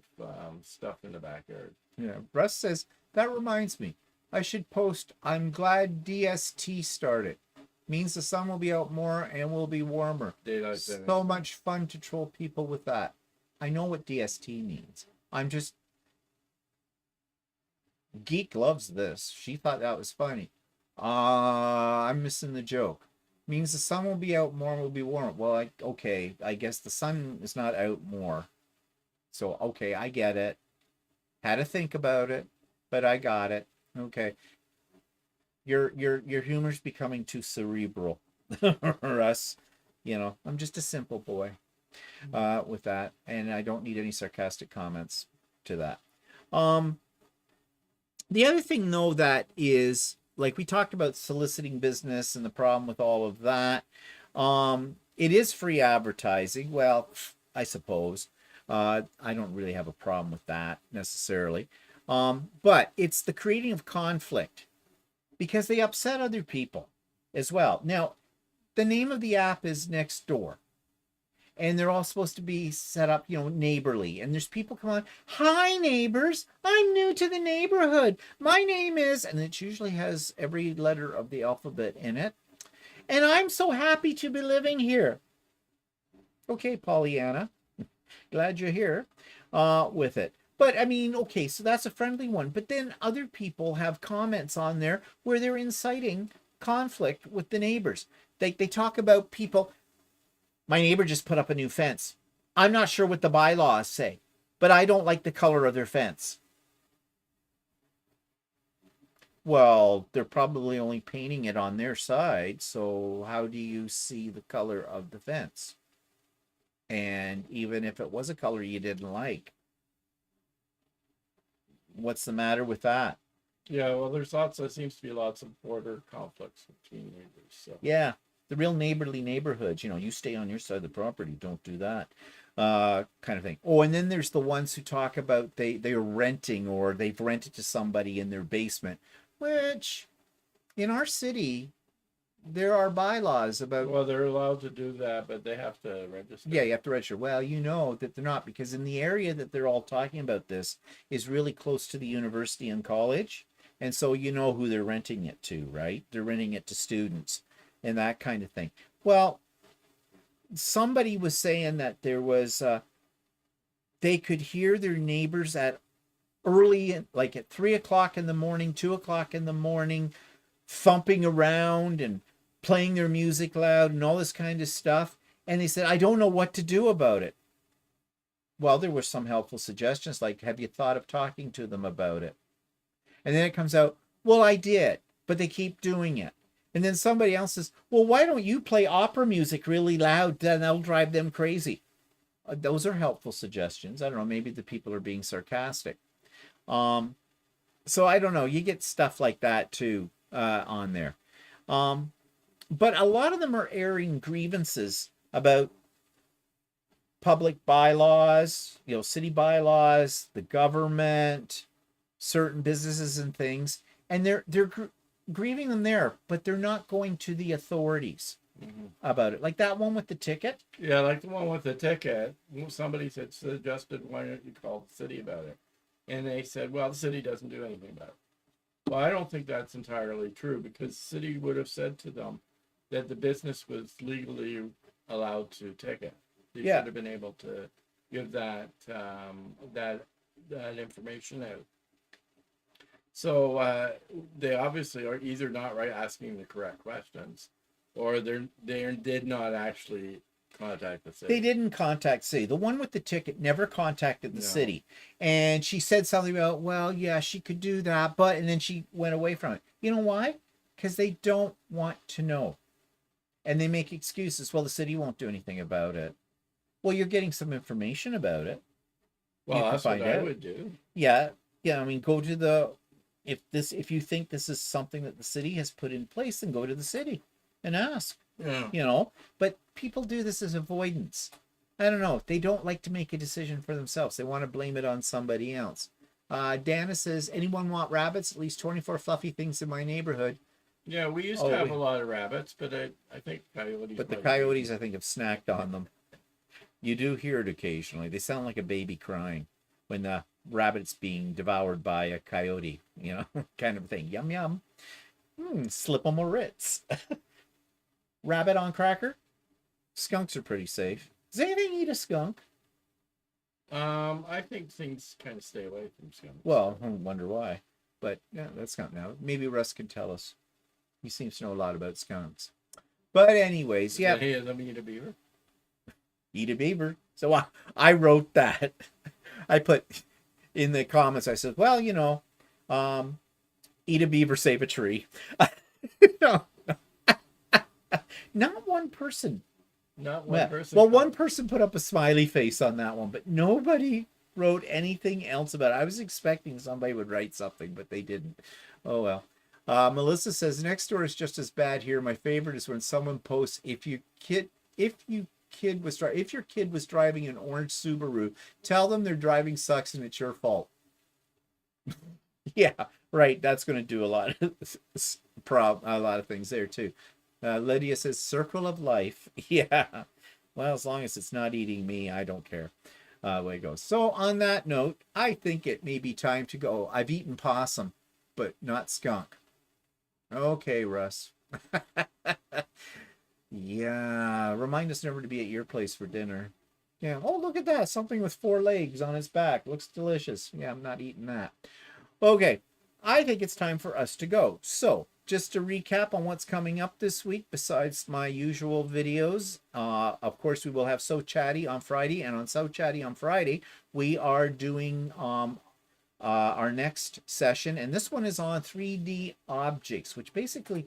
stuff in the backyard. Yeah. Russ says, that reminds me, I should post, I'm glad DST started. Means the sun will be out more and will be warmer. So much fun to troll people with that. I know what DST means. Geek loves this. She thought that was funny. I'm missing the joke. Means the sun will be out more and will be warm. Well, okay, I guess the sun is not out more. So, okay, I get it. Had to think about it, but I got it. Okay. Your humor's becoming too cerebral. Or us. I'm just a simple boy with that, and I don't need any sarcastic comments to that. The other thing though that is like we talked about soliciting business and the problem with all of that. It is free advertising. Well, I suppose. I don't really have a problem with that necessarily. But it's the creating of conflict because they upset other people as well. Now, the name of the app is Next Door. And they're all supposed to be set up, neighborly. And there's people come on, hi neighbors, I'm new to the neighborhood. My name is, and it usually has every letter of the alphabet in it. And I'm so happy to be living here. Okay, Pollyanna, glad you're here with it. But I mean, okay, so that's a friendly one. But then other people have comments on there where they're inciting conflict with the neighbors. They talk about people. My neighbor just put up a new fence. I'm not sure what the bylaws say, but I don't like the color of their fence. Well, they're probably only painting it on their side, so how do you see the color of the fence? And even if it was a color you didn't like, what's the matter with that? Yeah, well, there seems to be lots of border conflicts between neighbors. So. Yeah, the real neighborly neighborhoods, you stay on your side of the property, don't do that kind of thing. Oh, and then there's the ones who talk about they're renting or they've rented to somebody in their basement, which in our city, there are bylaws about. Well, they're allowed to do that, but they have to register. Yeah, you have to register. Well, you know that they're not, because in the area that they're all talking about this is really close to the university and college. And so you know who they're renting it to, right? They're renting it to students and that kind of thing. Well, somebody was saying that there was, they could hear their neighbors at early, like at 3 o'clock in the morning, 2 o'clock in the morning, thumping around and playing their music loud and all this kind of stuff. And they said, I don't know what to do about it. Well, there were some helpful suggestions, like, have you thought of talking to them about it? And then it comes out, well, I did, but they keep doing it. And then somebody else says, well, why don't you play opera music really loud? Then that'll drive them crazy. Those are helpful suggestions. I don't know, maybe the people are being sarcastic. So I don't know, you get stuff like that too on there. But a lot of them are airing grievances about public bylaws, city bylaws, the government, certain businesses and things, and they're grieving them there, but they're not going to the authorities about it. Like that one with the ticket. Yeah, like the one with the ticket. Somebody suggested, why don't you call the city about it? And they said, well, the city doesn't do anything about it. Well, I don't think that's entirely true, because the city would have said to them that the business was legally allowed to ticket. They should have been able to give that information out. So they obviously are either not asking the correct questions, or they did not actually contact the city. They didn't contact city. The one with the ticket never contacted the city. And she said something about, well, yeah, she could do that, but, and then she went away from it. You know why? Because they don't want to know. And they make excuses. Well, the city won't do anything about it. Well, you're getting some information about it. Well, that's what I would do. Yeah. I mean, go to the, if you think this is something that the city has put in place, then go to the city and ask. Yeah. But people do this as avoidance. I don't know. They don't like to make a decision for themselves. They want to blame it on somebody else. Dana says, anyone want rabbits? At least 24 fluffy things in my neighborhood. Yeah, we used to have a lot of rabbits, but I think coyotes. But the coyotes, I think, have snacked on them. You do hear it occasionally. They sound like a baby crying when the rabbit's being devoured by a coyote, kind of thing. Yum, yum. Slip 'em a Ritz. Rabbit on cracker? Skunks are pretty safe. Does anything eat a skunk? I think things kind of stay away from skunks. Well, I wonder why. But yeah, that's not now. Maybe Russ can tell us. He seems to know a lot about skunks. But anyways, yeah, Hey, let me eat a beaver. eat a beaver. So I wrote that. I put in the comments, I said, well, eat a beaver, save a tree. No, not one person. Not one Well, person. well, one person put up a smiley face on that one, but nobody wrote anything else about it. I was expecting somebody would write something, but they didn't. Oh well. Melissa says next door is just as bad here. My favorite is when someone posts if your kid was driving an orange Subaru, tell them their driving sucks and it's your fault. Yeah, right. That's going to do a lot of things there too. Lydia says circle of life. Yeah. Well, as long as it's not eating me, I don't care. Way it goes. So on that note, I think it may be time to go. I've eaten possum, but not skunk. Okay, Russ. Yeah. Remind us never to be at your place for dinner. Yeah. Oh, look at that. Something with 4 legs on its back. Looks delicious. Yeah, I'm not eating that. Okay. I think it's time for us to go. So, just to recap on what's coming up this week, besides my usual videos, of course, we will have So Chatty on Friday. And on So Chatty on Friday, we are doing our next session. And this one is on 3D objects, which basically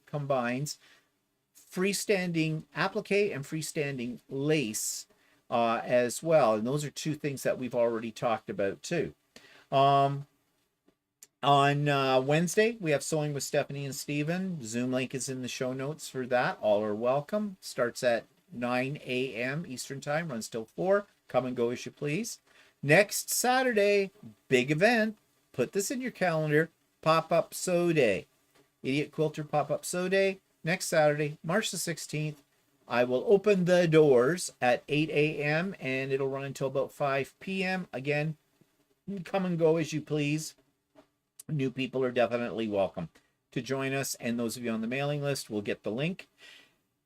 combines freestanding applique and freestanding lace as well. And those are two things that we've already talked about too. On Wednesday, we have Sewing with Stephanie and Steven. Zoom link is in the show notes for that. All are welcome. Starts at 9 a.m. Eastern Time, runs till 4. Come and go as you please. Next Saturday, big event. Put this in your calendar. Pop-up Sew Day. Idiot Quilter Pop-up Sew Day. Next Saturday, March the 16th. I will open the doors at 8 a.m. and it'll run until about 5 p.m. Again, come and go as you please. New people are definitely welcome to join us, and those of you on the mailing list will get the link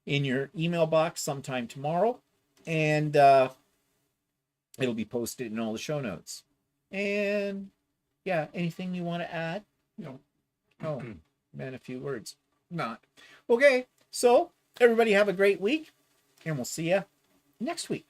in your email box sometime tomorrow, and it'll be posted in all the show notes. And yeah, anything you want to add? No. Oh, man, a few words. Not. Okay, so everybody have a great week, and we'll see you next week.